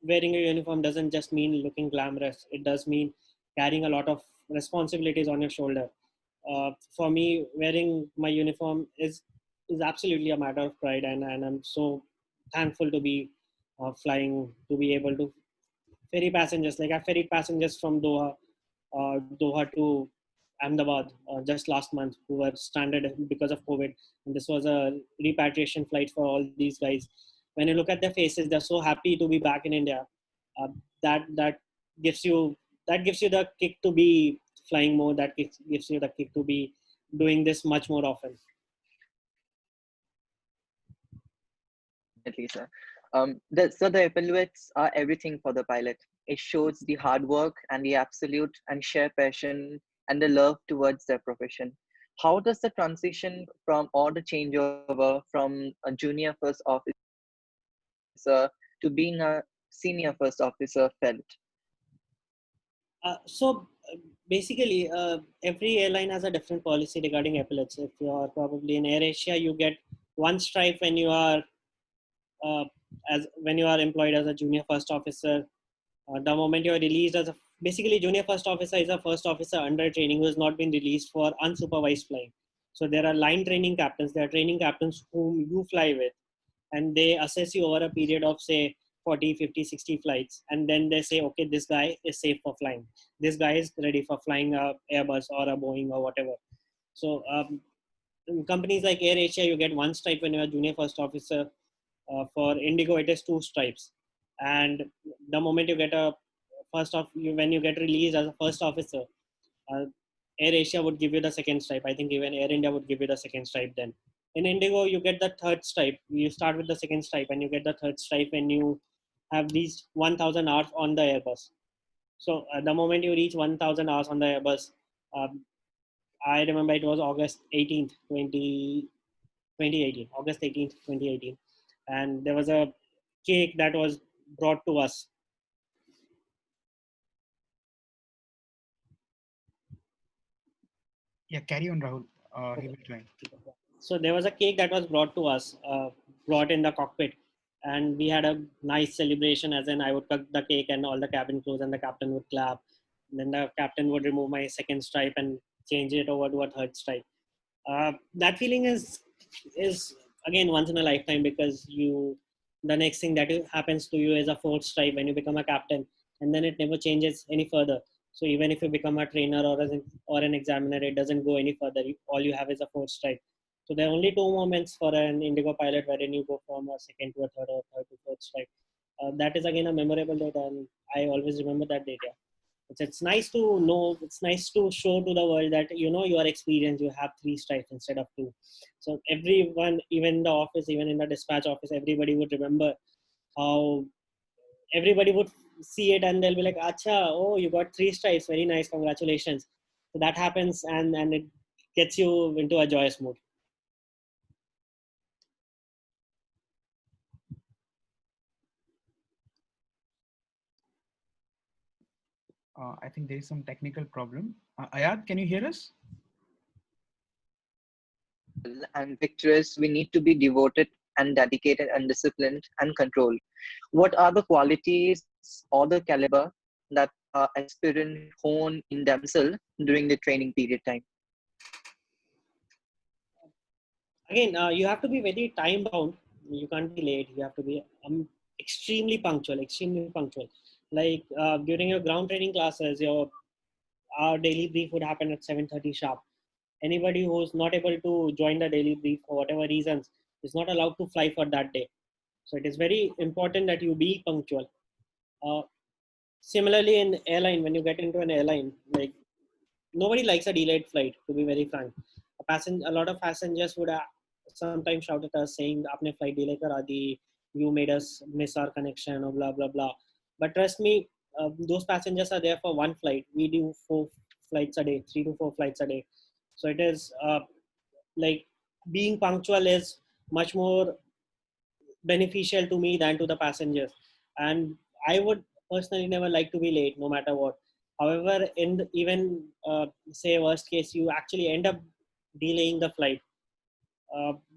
wearing a uniform doesn't just mean looking glamorous. It does mean carrying a lot of responsibilities on your shoulder. For me, wearing my uniform is absolutely a matter of pride, and I'm so thankful to be flying, to be able to ferry passengers. Like I ferried passengers from Doha to Ahmedabad just last month, who were stranded because of COVID. And this was a repatriation flight for all these guys. When you look at their faces, they're so happy to be back in India. Uh, that gives you the kick to be flying more. That gives you the kick to be doing this much more often. Definitely, sir. So the evaluates are everything for the pilot. It shows the hard work and the absolute and sheer passion and the love towards their profession. How does the transition from or the changeover from a junior first officer to being a senior first officer felt? Basically, every airline has a different policy regarding epaulets. If you are probably in AirAsia, you get one stripe when you are uh, when you are employed as a junior first officer. The moment you are released as a basically junior first officer is a first officer under training who has not been released for unsupervised flying. So there are line training captains. There are training captains whom you fly with, and they assess you over a period of say 40, 50, 60 flights, and then they say, okay, this guy is safe for flying, this guy is ready for flying a Airbus or a Boeing or whatever. So in companies like AirAsia, you get one stripe when you're a junior first officer. For Indigo, it is two stripes. And the moment you get a when you get released as a first officer, uh, AirAsia would give you the second stripe. I think even Air India would give you the second stripe then. In Indigo, you get the third stripe. You start with the second stripe and you get the third stripe when you have reached 1000 hours on the Airbus. So the moment you reach 1000 hours on the Airbus, um, I remember it was August 18th, 2018, August 18th, 2018. And there was a cake that was brought to us. Yeah, carry on, Rahul. He will join. So there was a cake that was brought to us, brought in the cockpit, and we had a nice celebration. As in, I would cut the cake, and all the cabin crews and the captain would clap. And then the captain would remove my second stripe and change it over to a third stripe. That feeling is again once in a lifetime, because the next thing that happens to you is a fourth stripe when you become a captain, and then it never changes any further. So even if you become a trainer or an examiner, it doesn't go any further. All you have is a fourth stripe. So there are only two moments for an Indigo pilot wherein you go from a second to a third or third to fourth stripe. That is again a memorable date, and I always remember that date. Yeah. It's nice to know. It's nice to show to the world that you are experienced. You have three stripes instead of two. So everyone, even in the office, even in the dispatch office, everybody would remember how everybody would see it, and they'll be like, "Acha, oh, you got three stripes. Very nice, congratulations." So that happens, and it gets you into a joyous mood. I think there is some technical problem. Ayad, can you hear us? And victorious, we need to be devoted and dedicated and disciplined and controlled. What are the qualities or the caliber that aspirant hone in themselves during the training period time? Again, you have to be very time bound. You can't be late. You have to be extremely punctual. Extremely punctual. Like during your ground training classes, our daily brief would happen at 7:30 sharp. Anybody who's not able to join the daily brief for whatever reasons is not allowed to fly for that day. So it is very important that you be punctual. Uh, Similarly, in airline, when you get into an airline, like nobody likes a delayed flight. To be very frank, a lot of passengers would sometimes shout at us saying, "आपने flight delay करा दी, you made us miss our connection," or blah blah blah. But trust me, those passengers are there for one flight. We do 4 flights a day, 3 to 4 flights a day. So it is like being punctual is much more beneficial to me than to the passengers. And I would personally never like to be late, no matter what. However, in even say worst case, you actually end up delaying the flight.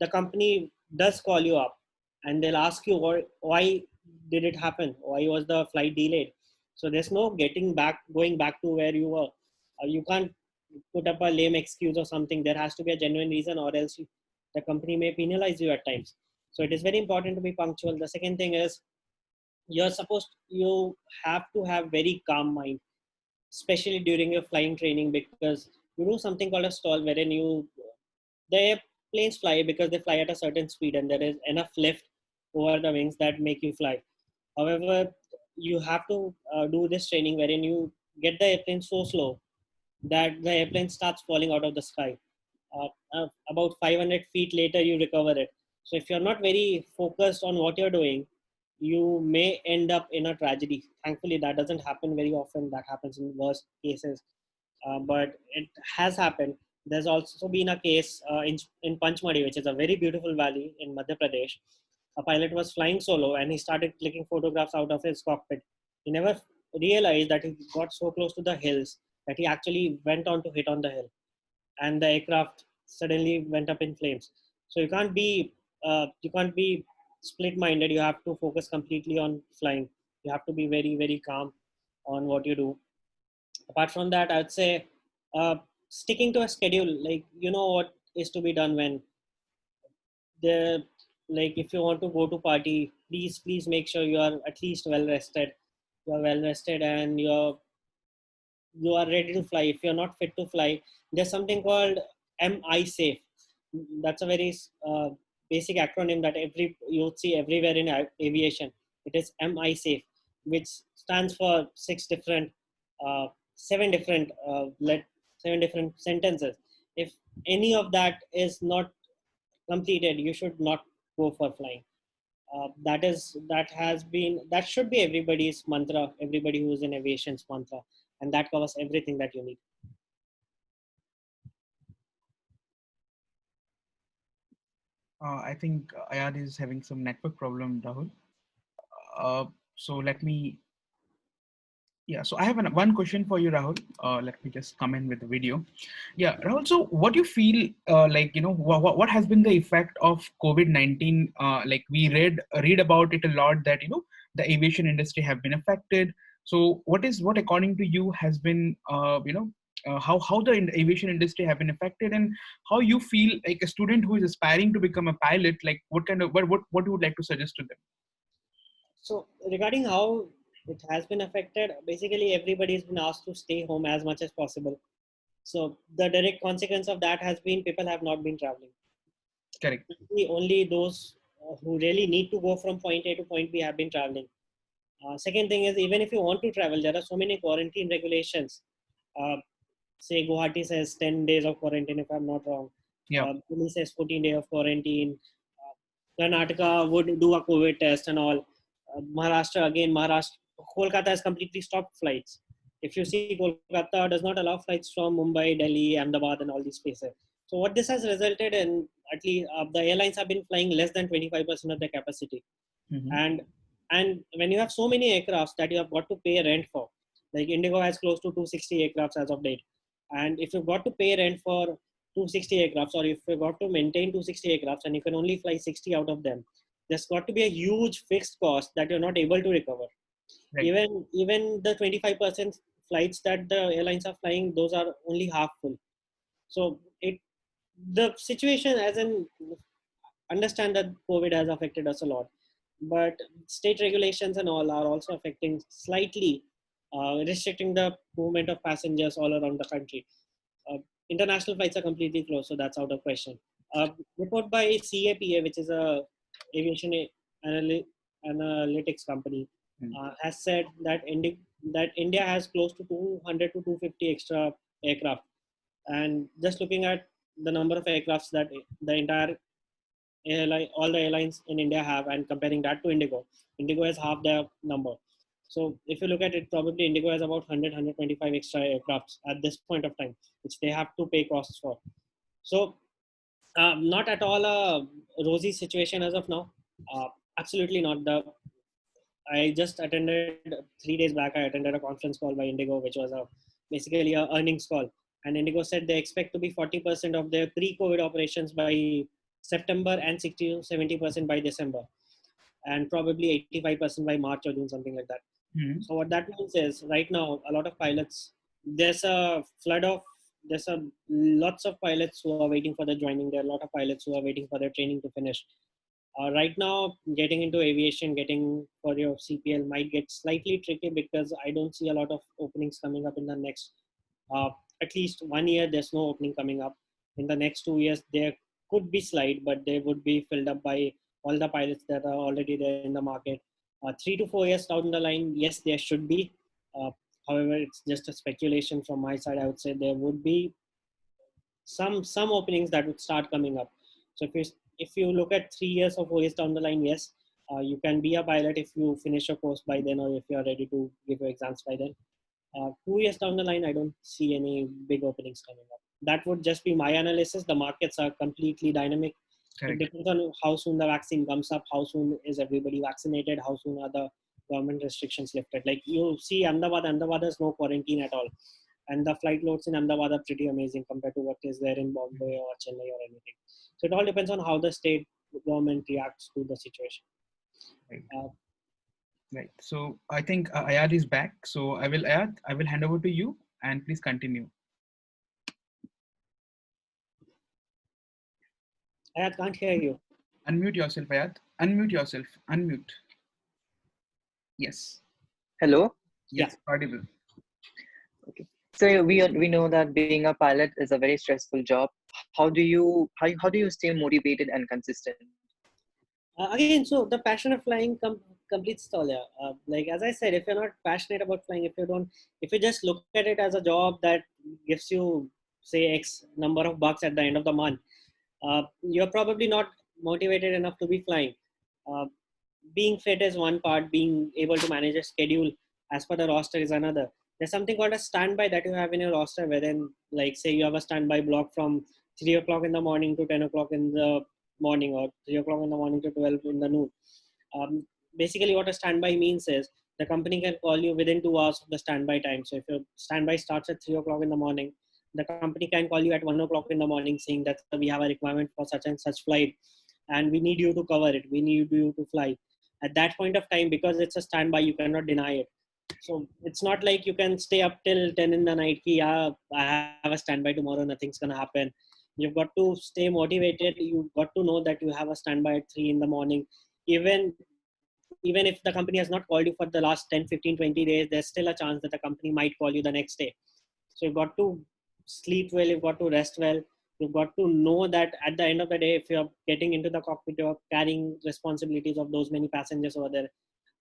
The company does call you up, and they'll ask you why did it happen? Why was the flight delayed? So there's no going back to where you were. You can't put up a lame excuse or something. There has to be a genuine reason, or else the company may penalize you at times. So it is very important to be punctual. The second thing is you have to have very calm mind, especially during your flying training, because you do something called a stall, wherein the planes fly because they fly at a certain speed and there is enough lift over the wings that make you fly. However, you have to do this training wherein you get the airplane so slow that the airplane starts falling out of the sky. About 500 feet later, you recover it. So if you're not very focused on what you're doing, you may end up in a tragedy. Thankfully, that doesn't happen very often. That happens in worst cases, but it has happened. There's also been a case in Panchmadi, which is a very beautiful valley in Madhya Pradesh. A pilot was flying solo and he started clicking photographs out of his cockpit. He never realized that he got so close to the hills that he actually went on to hit on the hill, and the aircraft suddenly went up in flames. So you can't be split-minded. You have to focus completely on flying. You have to be very, very calm on what you do. Apart from that, I'd say uh, sticking to a schedule, like you know what is to be done when the like if you want to go to party, please make sure you are at least well rested. You are well rested and you are ready to fly. If you're not fit to fly, there's something called MI safe. That's a very basic acronym that you'll see everywhere in aviation. It is MI safe, which stands for uh, seven different seven different sentences. If any of that is not completed, you should not go for flying. That should be everybody's mantra, everybody who's in aviation's mantra, and that covers everything that you need. I think Ayad is having some network problem, Rahul. So let me, yeah, so I have one question for you, Rahul. Let me just come in with the video. Yeah, Rahul, so what do you feel, like, what has been the effect of COVID-19? Like read about it a lot that, the aviation industry have been affected. So what according to you has been, how the aviation industry have been affected, and how you feel like a student who is aspiring to become a pilot, like what you would like to suggest to them? So regarding how it has been affected, basically everybody has been asked to stay home as much as possible. So the direct consequence of that has been people have not been traveling. Correct. Only those who really need to go from point A to point B have been traveling. Second thing is, even if you want to travel, there are so many quarantine regulations. Uh, say Guwahati says 10 days of quarantine, if I'm not wrong. Yeah. Delhi says 14 days of quarantine. Karnataka would do a COVID test and all. Maharashtra, Kolkata has completely stopped flights. If you see, Kolkata does not allow flights from Mumbai, Delhi, Ahmedabad, and all these places. So what this has resulted in, at least the airlines have been flying less than 25% of their capacity. Mhm. And when you have so many aircrafts that you have got to pay rent for, like Indigo has close to 260 aircrafts as of date, and if you've got to pay rent for 260 aircrafts, or if you've got to maintain 260 aircrafts and you can only fly 60 out of them, there's got to be a huge fixed cost that you're not able to recover. Right. Even the 25% flights that the airlines are flying, those are only half full. So the situation, as in, understand that COVID has affected us a lot, but state regulations and all are also affecting slightly, restricting the movement of passengers all around the country. International flights are completely closed, so that's out of question. Report by CAPA, which is a aviation analytics company, has said that India has close to 200 to 250 extra aircraft. And just looking at the number of aircrafts that the entire all the airlines in India have, and comparing that to Indigo, Indigo has half their number. So if you look at it, probably Indigo has about 100, 125 extra aircrafts at this point of time, which they have to pay costs for. So not at all a rosy situation as of now. Absolutely not. I just attended 3 days back. I attended a conference call by Indigo, which was basically a earnings call. And Indigo said they expect to be 40% of their pre-COVID operations by September and 60 to 70% by December, and probably 85% by March or June, something like that. Mhm. So what that means is right now, a lot of pilots, there's a flood of, there's a lots of pilots who are waiting for their joining. There are a lot of pilots who are waiting for their training to finish. Right now, getting into aviation, getting for your CPL might get slightly tricky because I don't see a lot of openings coming up in the next, uh, at least 1 year, there's no opening coming up. In the next 2 years, there could be slight, but they would be filled up by all the pilots that are already there in the market. 3 to 4 years down the line, yes, there should be. Uh, However, it's just a speculation from my side. I would say there would be some openings that would start coming up. So if you look at 3 years or 4 years down the line, yes, you can be a pilot if you finish your course by then, or if you are ready to give your exams by then. 2 years down the line, I don't see any big openings coming up. That would just be my analysis. The markets are completely dynamic. It Correct. depends on how soon the vaccine comes up, how soon is everybody vaccinated, how soon are the government restrictions lifted. Like you see Ahmedabad has no quarantine at all. And the flight loads in Ahmedabad are pretty amazing compared to what is there in Bombay or Chennai or anything. So it all depends on how the state government reacts to the situation. Right. Uh, Right. So I think Ayad is back. So I will hand over to you and please continue. I can't hear you. Unmute yourself, Ayad. Unmute yourself. Unmute. Yes. Hello. Yes. Audible. Okay. So we know that being a pilot is a very stressful job. How do you stay motivated and consistent? Again, so the passion of flying completes it all. Yeah. Like as I said, if you're not passionate about flying, if you just look at it as a job that gives you say X number of bucks at the end of the month, you're probably not motivated enough to be flying. Uh, Being fit is one part. Being able to manage a schedule as per the roster is another. There's something called a standby that you have in your roster, wherein, like, say you have a standby block from 3 o'clock in the morning to 10 o'clock in the morning, or 3 o'clock in the morning to 12 in the noon. Um, Basically, what a standby means is the company can call you within 2 hours of the standby time. So if your standby starts at 3 o'clock in the morning, the company can call you at 1 o'clock in the morning saying that we have a requirement for such and such flight, and we need you to cover it. We need you to fly. At that point of time, because it's a standby, you cannot deny it. So it's not like you can stay up till 10 in the night. Ki, yeah, I have a standby tomorrow. Nothing's gonna happen. You've got to stay motivated. You've got to know that you have a standby at 3 in the morning. Even if the company has not called you for the last 10, 15, 20 days, there's still a chance that the company might call you the next day. So you've got to sleep well, you've got to rest well. You've got to know that at the end of the day, if you're getting into the cockpit, you're carrying responsibilities of those many passengers over there.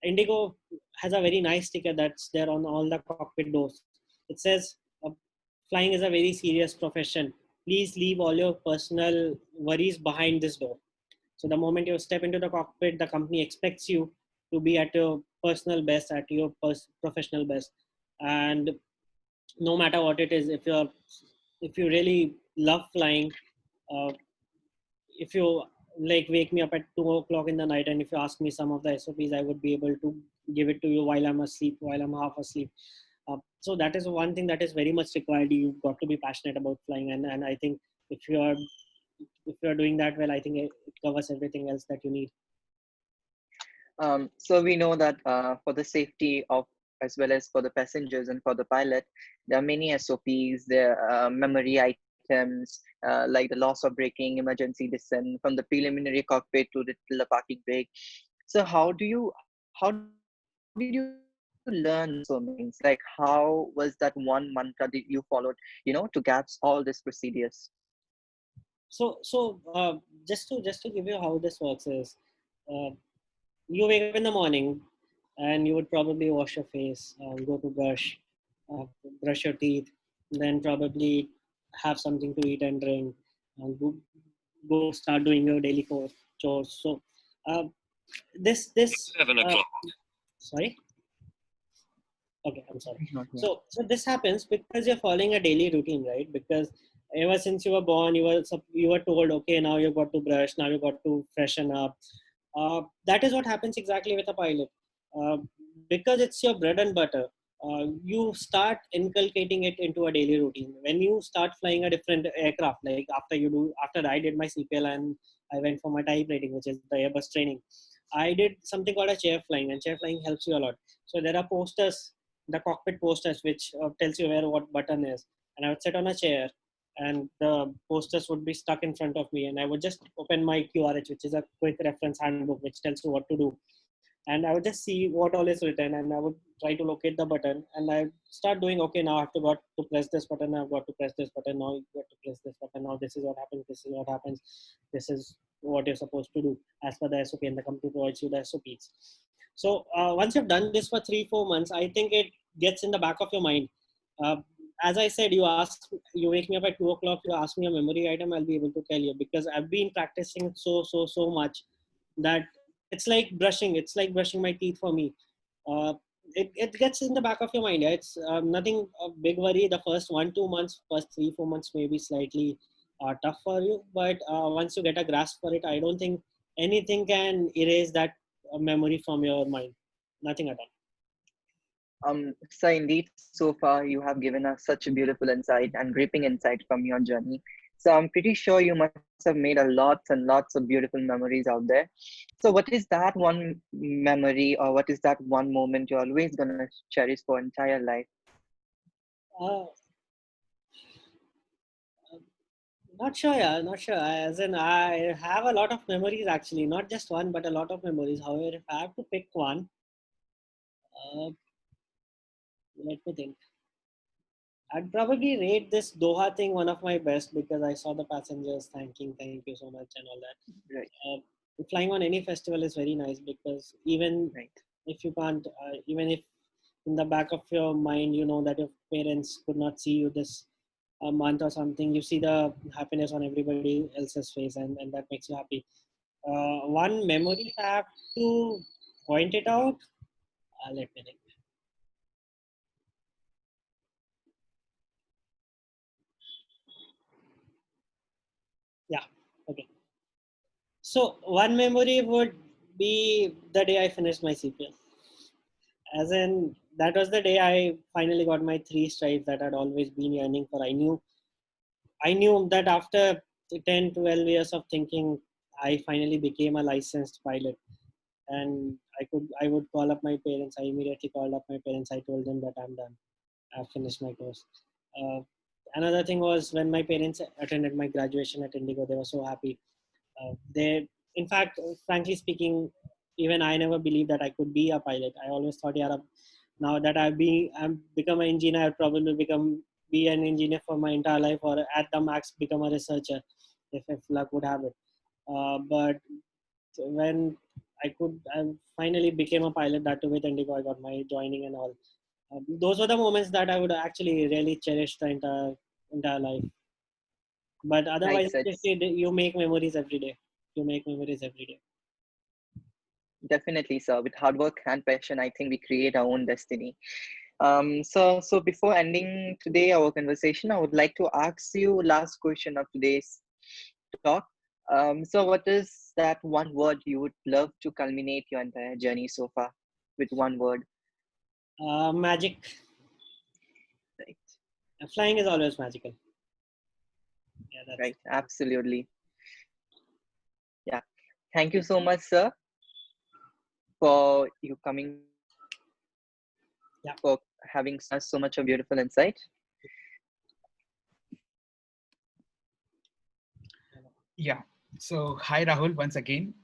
Indigo has a very nice sticker that's there on all the cockpit doors. It says, flying is a very serious profession. Please leave all your personal worries behind this door. So the moment you step into the cockpit, the company expects you to be at your personal best, at your professional best. And no matter what it is, if you really love flying, uh, if you like wake me up at 2 o'clock in the night, and if you ask me some of the SOPs, I would be able to give it to you while I'm asleep, while I'm half asleep. So that is one thing that is very much required. You've got to be passionate about flying, and I think if you're doing that well, I think it covers everything else that you need. So we know that for the safety of as well as for the passengers and for the pilot, there are many SOPs, there are memory items like the loss of braking, emergency descent, from the preliminary cockpit to the parking brake. So how did you learn so many things? Like how was that one mantra that you followed, to grasp all these procedures? So just to give you how this works is, uh, you wake up in the morning and you would probably wash your face, go to uh, brush your teeth, then probably have something to eat and drink, and go start doing your daily chores. So uh, this 7 o'clock. sorry. Okay, I'm sorry. He's not here. So this happens because you're following a daily routine, right? Because ever since you were born, you were told, okay, now you've got to brush, now you've got to freshen up. That is what happens exactly with a pilot. Uh, because it's your bread and butter, you start inculcating it into a daily routine. When you start flying a different aircraft, like after I did my CPL and I went for my type rating, which is the Airbus training, I did something called a chair flying, and chair flying helps you a lot. So there are posters, the cockpit posters, which tells you where what button is, and I would sit on a chair and the posters would be stuck in front of me, and I would just open my QRH, which is a quick reference handbook which tells you what to do, and I would just see what all is written, and I would try to locate the button, and I start doing, okay, now I have to got to press this button, I've got to press this button, now you got to press this button, now this is what happens, this is what happens, this is what you're supposed to do as per the SOP, and the company provides you the SOPs. So once you've done this for 3-4 months, I think it gets in the back of your mind. uh, as I said, you wake me up at 2 o'clock, you ask me a memory item, I'll be able to tell you, because I've been practicing so much that it's like brushing my teeth for me. uh, it gets in the back of your mind. Yeah? It's nothing a big worry. The first 1-2 months, first 3-4 months may be slightly tough for you, but once you get a grasp for it, I don't think anything can erase that memory from your mind. Nothing at all. So indeed, so far you have given us such a beautiful insight and gripping insight from your journey. So I'm pretty sure you must have made a lots and lots of beautiful memories out there. So what is that one memory, or what is that one moment you're always gonna cherish for entire life? uh, Not sure, yeah, not sure. As in, I have a lot of memories actually, not just one, but a lot of memories. However, if I have to pick one, uh, let me think. I'd probably rate this Doha thing one of my best, because I saw the passengers thank you so much, and all that. Right, Flying on any festival is very nice, because even right, if you can't, even if in the back of your mind you know that your parents could not see you this month or something, you see the happiness on everybody else's face, and that makes you happy. One memory I have to point it out. Let me think. Yeah. Okay. So one memory would be the day I finished my CPL. As in, that was the day I finally got my 3 stripes that I'd always been yearning for. I knew that after 10, 12 years of thinking, I finally became a licensed pilot. And I would call up my parents. I immediately called up my parents. I told them that I'm done. I've finished my course. Uh, Another thing was when my parents attended my graduation at Indigo, they were so happy. In fact, frankly speaking, even I never believed that I could be a pilot. I always thought, yeah, now that I'm become an engineer, I'll probably be an engineer for my entire life, or at the max become a researcher, if luck would have it. But when I finally became a pilot, that too with Indigo, I got my joining and all. Those were the moments that I would actually really cherish the entire life. But right, otherwise, such. you make memories every day. You make memories every day. Definitely, sir. With hard work and passion, I think we create our own destiny. So before ending today our conversation, I would like to ask you last question of today's talk. So what is that one word you would love to culminate your entire journey so far with one word? Magic. Right, Flying is always magical. Yeah, that's. right, absolutely. Yeah. Thank you so much, sir, for you coming to our podcast, Yeah. for having us so much of beautiful insight. Yeah. So hi Rahul once again.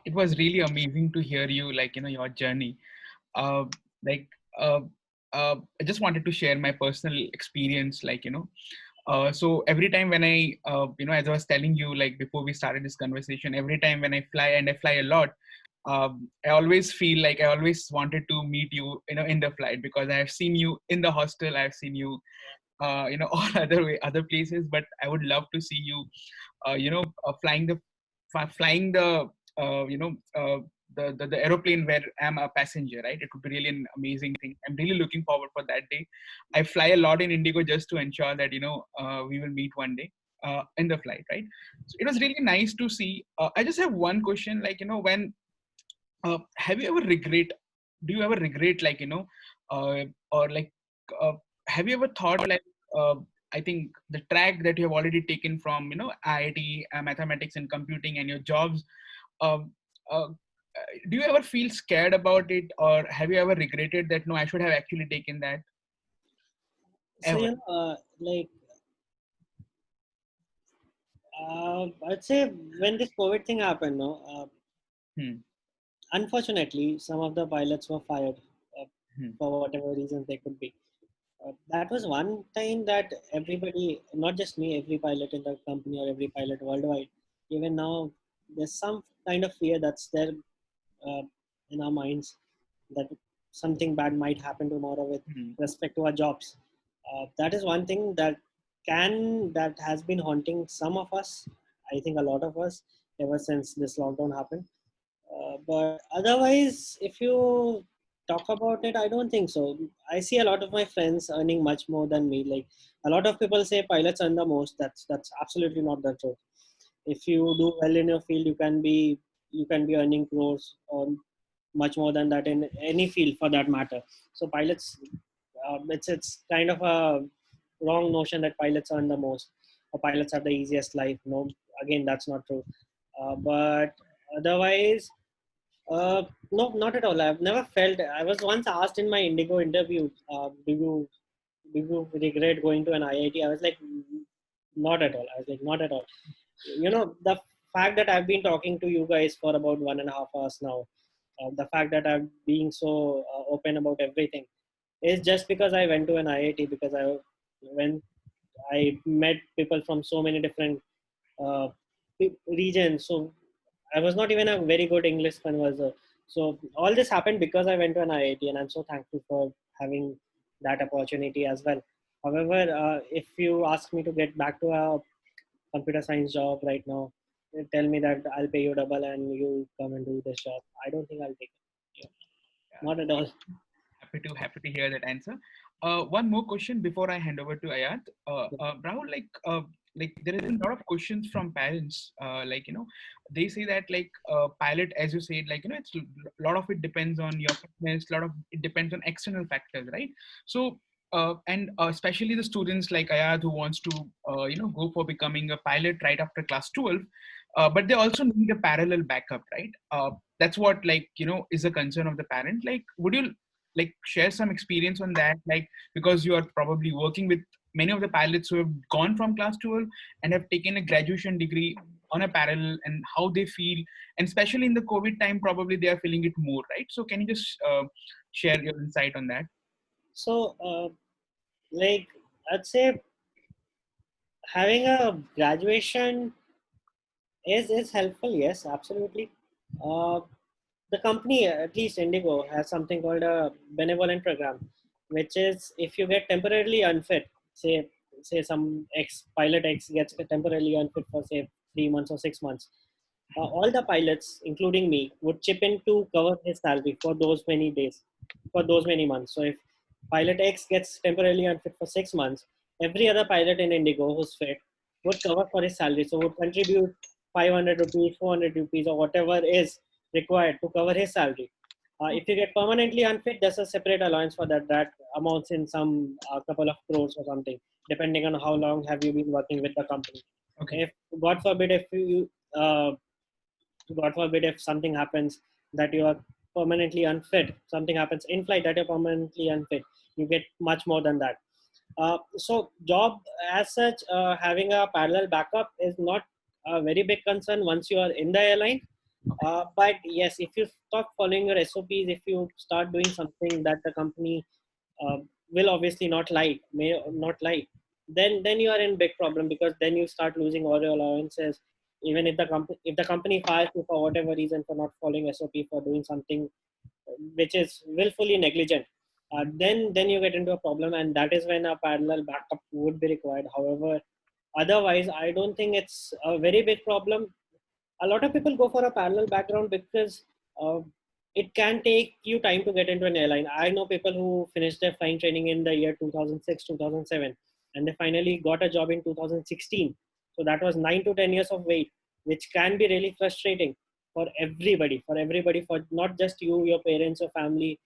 It was really amazing to hear you, like your journey. Uh, like uh, I just wanted to share my personal experience. So every time when as I was telling you, like before we started this conversation, every time when I fly, and I fly a lot, I always feel like I always wanted to meet you, in the flight, because I have seen you in the hostel, I've seen you, all other places, but I would love to see you, flying the uh, you know uh, the aeroplane where I'm a passenger, right? It would be really an amazing thing. I'm really looking forward for that day. I fly a lot in Indigo just to ensure that we will meet one day in the flight, right? So it was really nice to see. I just have one question, like when have you ever regret? Do you ever regret, like or like uh, have you ever thought like I think the track that you have already taken from IIT, mathematics and computing, and your jobs. Um, uh, do you ever feel scared about it, or have you ever regretted that? No, I should have actually taken that. So Ever? like I'd say when this COVID thing happened, no, Hmm. unfortunately, some of the pilots were fired uh, Hmm. for whatever reasons they could be. That was one time that everybody, not just me, every pilot in the company or every pilot worldwide, even now, there's some kind of fear that's there uh, in our minds that something bad might happen tomorrow with Hmm. respect to our jobs. That is one thing that has been haunting some of us. I think a lot of us ever since this lockdown happened. But otherwise, if you talk about it, I don't think so. I see a lot of my friends earning much more than me. Like a lot of people say pilots earn the most. That's absolutely not the truth. If you do well in your field, you can be earning crores or much more than that in any field for that matter. So pilots, it's kind of a wrong notion that pilots earn the most or pilots have the easiest life. No, again, that's not true. But otherwise, uh, no, not at all. I've never felt. I was once asked in my Indigo interview, do you regret going to an IIT? I was like, not at all. I was like, not at all. The fact that I've been talking to you guys for about 1.5 hours now, the fact that I'm being so open about everything is just because I went to an IIT, because when I met people from so many different uh, regions. So I was not even a very good English converser. So all this happened because I went to an IIT, and I'm so thankful for having that opportunity as well. However, if you ask me to get back to a computer science job right now, tell me that I'll pay you double and you come and do this job, I don't think I'll take it. Yeah, Yeah. not at all. Happy to hear that answer. One more question before I hand over to Ayat. Rahul, like there has been a lot of questions from parents. They say that like pilot, as you said, like it's a lot of it depends on your fitness. A lot of it depends on external factors, right? So. And especially the students like Ayat who wants to go for becoming a pilot right after class 12, but they also need a parallel backup, right? That's what like is a concern of the parent. Like, would you like share some experience on that, like because you are probably working with many of the pilots who have gone from class 12 and have taken a graduation degree on a parallel, and how they feel, and especially in the COVID time probably they are feeling it more, right? So can you just share your insight on that? So, like, I'd say having a graduation is helpful. Yes, absolutely. Uh, the company, at least Indigo, has something called a benevolent program, which is if you get temporarily unfit, say some ex pilot X gets temporarily unfit for say 3 months or 6 months, all the pilots, including me, would chip in to cover his salary for those many days, for those many months. So if pilot X gets temporarily unfit for 6 months, every other pilot in Indigo who's fit would cover for his salary. So would contribute 500 rupees, 400 rupees, or whatever is required to cover his salary. If you get permanently unfit, there's a separate allowance for that. That amounts in some couple of crores or something, depending on how long have you been working with the company. Okay. If God forbid, if you God forbid, if something happens that you are permanently unfit, something happens in flight that you're permanently unfit, you get much more than that. So job as such, having a parallel backup is not a very big concern once you are in the airline. But yes, if you stop following your SOPs, if you start doing something that the company uh, will obviously not like, may not like, then you are in big problem, because then you start losing all your allowances. Even if the company fires you for whatever reason for not following SOP, for doing something which is willfully negligent, then you get into a problem, and that is when a parallel backup would be required. However, otherwise, I don't think it's a very big problem. A lot of people go for a parallel background because it can take you time to get into an airline. I know people who finished their flying training in the year 2006, 2007, and they finally got a job in 2016. So that was 9 to 10 years of wait, which can be really frustrating for everybody, for not just you, your parents, your family.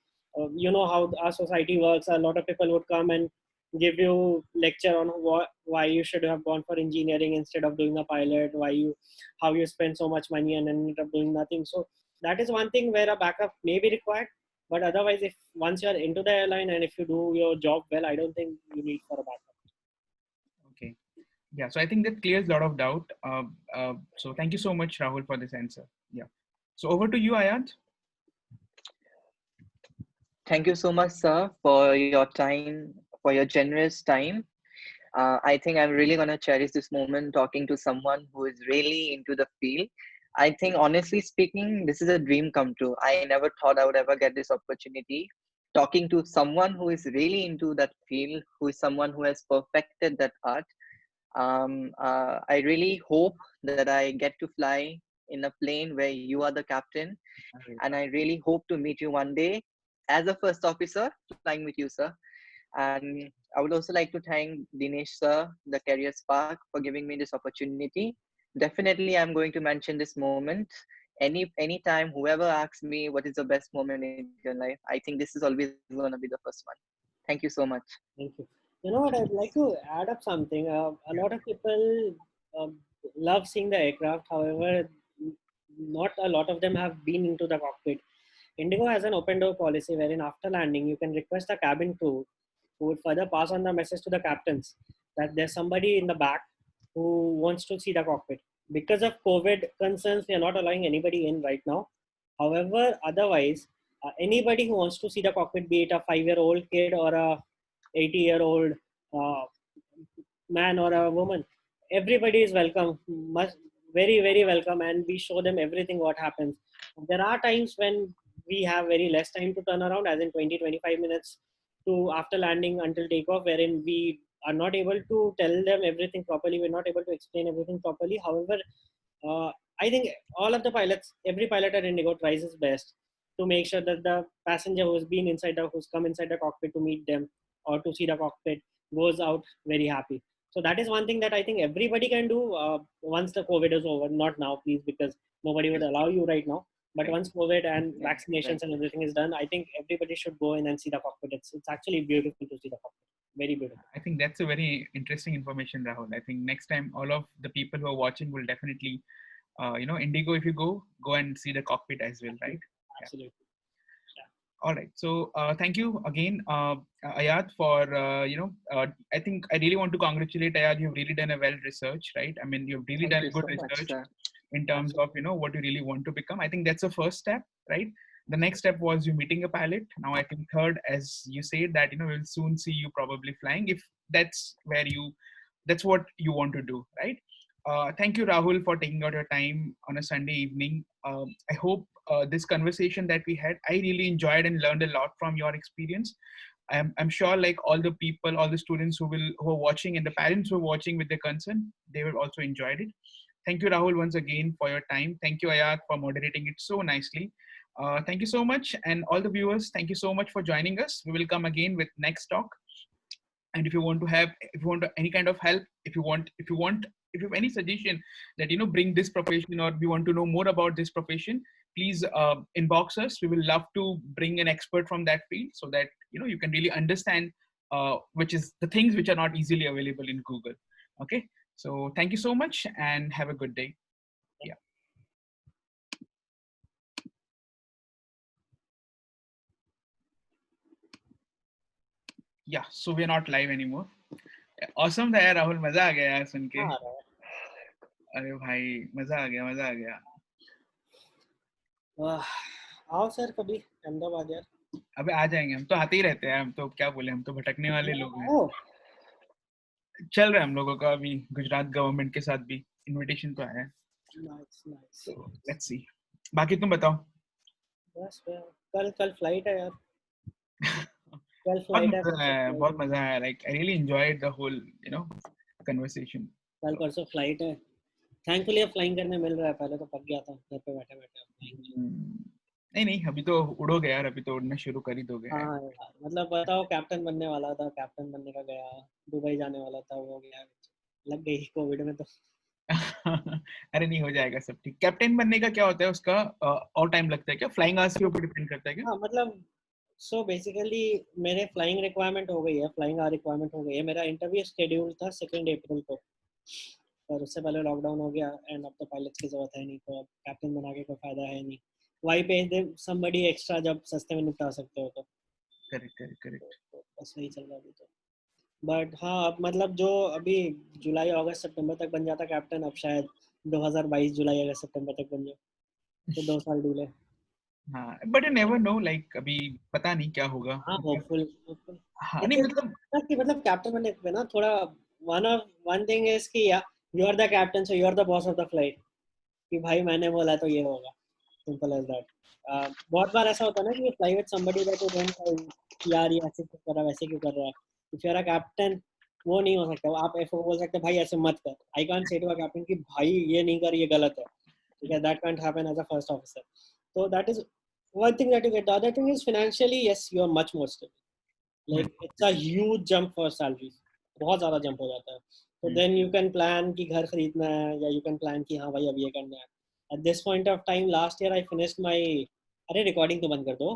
You know how our society works. A lot of people would come and give you lecture on why you should have gone for engineering instead of doing a pilot, how you spend so much money and ended up doing nothing. So that is one thing where a backup may be required. But otherwise, if once you're into the airline and if you do your job well, I don't think you need for a backup. Okay. Yeah. So I think that clears a lot of doubt. So thank you so much, Rahul, for this answer. Yeah. So over to you, Ayad. Thank you so much, sir, for your time, for your generous time. I think I'm really going to cherish this moment talking to someone who is really into the field. I think, honestly speaking, this is a dream come true. I never thought I would ever get this opportunity. Talking to someone who is really into that field, who is someone who has perfected that art. I really hope that I get to fly in a plane where you are the captain. And I really hope to meet you one day as a first officer flying with you, sir. And I would also like to thank Dinesh sir, the Career Spark, for giving me this opportunity. Definitely, I'm going to mention this moment. Anytime whoever asks me what is the best moment in your life, I think this is always going to be the first one. Thank you so much. Thank you. You know what? I'd like to add up something. A lot of people love seeing the aircraft. However, not a lot of them have been into the cockpit. Indigo has an open door policy wherein after landing, you can request the cabin crew who would further pass on the message to the captains that there's somebody in the back who wants to see the cockpit. Because of COVID concerns, we are not allowing anybody in right now. However, otherwise, anybody who wants to see the cockpit, be it a 5-year-old kid or a 80-year-old uh, man or a woman, everybody is welcome. Very, very welcome, and we show them everything what happens. There are times when we have very less time to turn around, as in 20-25 minutes to after landing until takeoff, wherein we are not able to tell them everything properly. We're not able to explain everything properly. However, uh, I think all of the pilots, every pilot at Indigo tries his best to make sure that the passenger who's come inside the cockpit to meet them or to see the cockpit goes out very happy. So that is one thing that I think everybody can do once the COVID is over. Not now, please, because nobody would allow you right now. But once COVID and vaccinations and everything is done, I think everybody should go in and see the cockpit. It's actually beautiful to see the cockpit. Very beautiful. I think that's a very interesting information, Rahul. I think next time all of the people who are watching will definitely, Indigo, if you go and see the cockpit as well, right? Absolutely. All right. So thank you again, Ayad, for, I think I really want to congratulate Ayad. You've really done a well research, right? I mean, you've really Thank done you good so much, research sir. in terms of, what you really want to become. I think that's the first step, right? The next step was you meeting a pilot. Now, I think third, as you said that, we'll soon see you probably flying if that's what you want to do, right? Thank you, Rahul, for taking out your time on a Sunday evening. I hope this conversation that we had, I really enjoyed and learned a lot from your experience. I'm sure, like all the people, all the students who are watching and the parents who are watching with their concern, they will also enjoyed it. Thank you, Rahul, once again for your time. Thank you, Ayat, for moderating it so nicely. Thank you so much, and all the viewers, thank you so much for joining us. We will come again with next talk. And if you want any kind of help, if you have any suggestion that bring this profession, or we want to know more about this profession, please inbox us. We will love to bring an expert from that field so that you can really understand which is the things which are not easily available in Google. Okay, so thank you so much and have a good day. Yeah, so we're not live anymore. Awesome था यार राहुल, मजा आ गया यार सुन के. अरे भाई मजा आ गया. आओ सर कभी अहमदाबाद यार. अबे आ जाएंगे, हम तो आते ही रहते हैं. हम तो क्या बोले, हम तो भटकने वाले लोग हैं. चल रहा है हम लोगों का अभी गुजरात गवर्नमेंट के साथ भी इनविटेशन तो आया है. So let's see. बाकी तुम बताओ. बस कल फ्लाइट है यार. बहुत मजा आया. Like I really enjoyed the whole conversation. कल परसों फ्लाइट है. थैंकफुली अब फ्लाइंग करने मिल रहा है. पहले तो पक गया था घर पे बैठे. नहीं नहीं, अभी तो उड़ोगे यार, अभी तो उड़ना शुरू कर ही दोगे यार। हाँ यार, मतलब बताओ, कैप्टन बनने वाला था, कैप्टन बनने का गया, दुबई जाने वाला था, वो गया, लग गई कोविड में तो। अरे नहीं, हो जाएगा सब ठीक। कैप्टन बनने का क्या होता है उसका, और टाइम लगता है क्या? फ्लाइंग आवर्स के ऊपर डिपेंड करता है क्या? हाँ मतलब, सो बेसिकली मेरे फ्लाइंग रिक्वायरमेंट हो गई है, फ्लाइंग आवर रिक्वायरमेंट हो गई है। मेरा इंटरव्यू शेड्यूल था 2 अप्रैल को, पर उससे पहले लॉकडाउन हो गया, एंड अब तो पायलट्स की जरूरत है नहीं, तो अब कैप्टन बना के कोई फायदा है नहीं। वाई पे दे समबडी एक्स्ट्रा जब सस्ते में निपटा सकते हो तो। Correct correct correct. तो बस वही चल रहा है अभी तो। बट हाँ, अब मतलब जो अभी जुलाई अगस्त सितंबर तक बन जाता कैप्टन, अब शायद 2022 जुलाई अगस्त सितंबर तक बन जाए, तो 2 साल डिले। हाँ, but you never know, like अभी पता नहीं क्या होगा। हाँ, होपफुल होपफुल। हाँ इट्स नहीं मतलब, कि मतलब कैप्टन बनने पे ना थोड़ा, वन थिंग इज कि you are the captain, so you are the boss of the flight, कि भाई मैंने बोला तो ये होगा, सिंपल एज दैट। बहुत बार ऐसा होता है ना कि fly with somebody that you don't, यार ये ऐसे क्यों कर रहा है, वैसे क्यों कर रहा है। If you are a captain, वो नहीं हो सकता। आप ऐसे बोल सकते हैं भाई ऐसे मत कर। I can't say to a captain कि भाई ये नहीं कर, ये गलत है, ठीक है। That can't happen as a first officer. So that is one thing that you get. The other thing is financially, yes, you are much more stable. Like it's a huge jump for salaries. बहुत ज़्यादा jump हो जाता है। So then you can plan कि घर खरीदना है, या you can plan कि हाँ भाई अब ये करना है। At this point of time, last year I finished my, अरे recording तो बंद कर दो।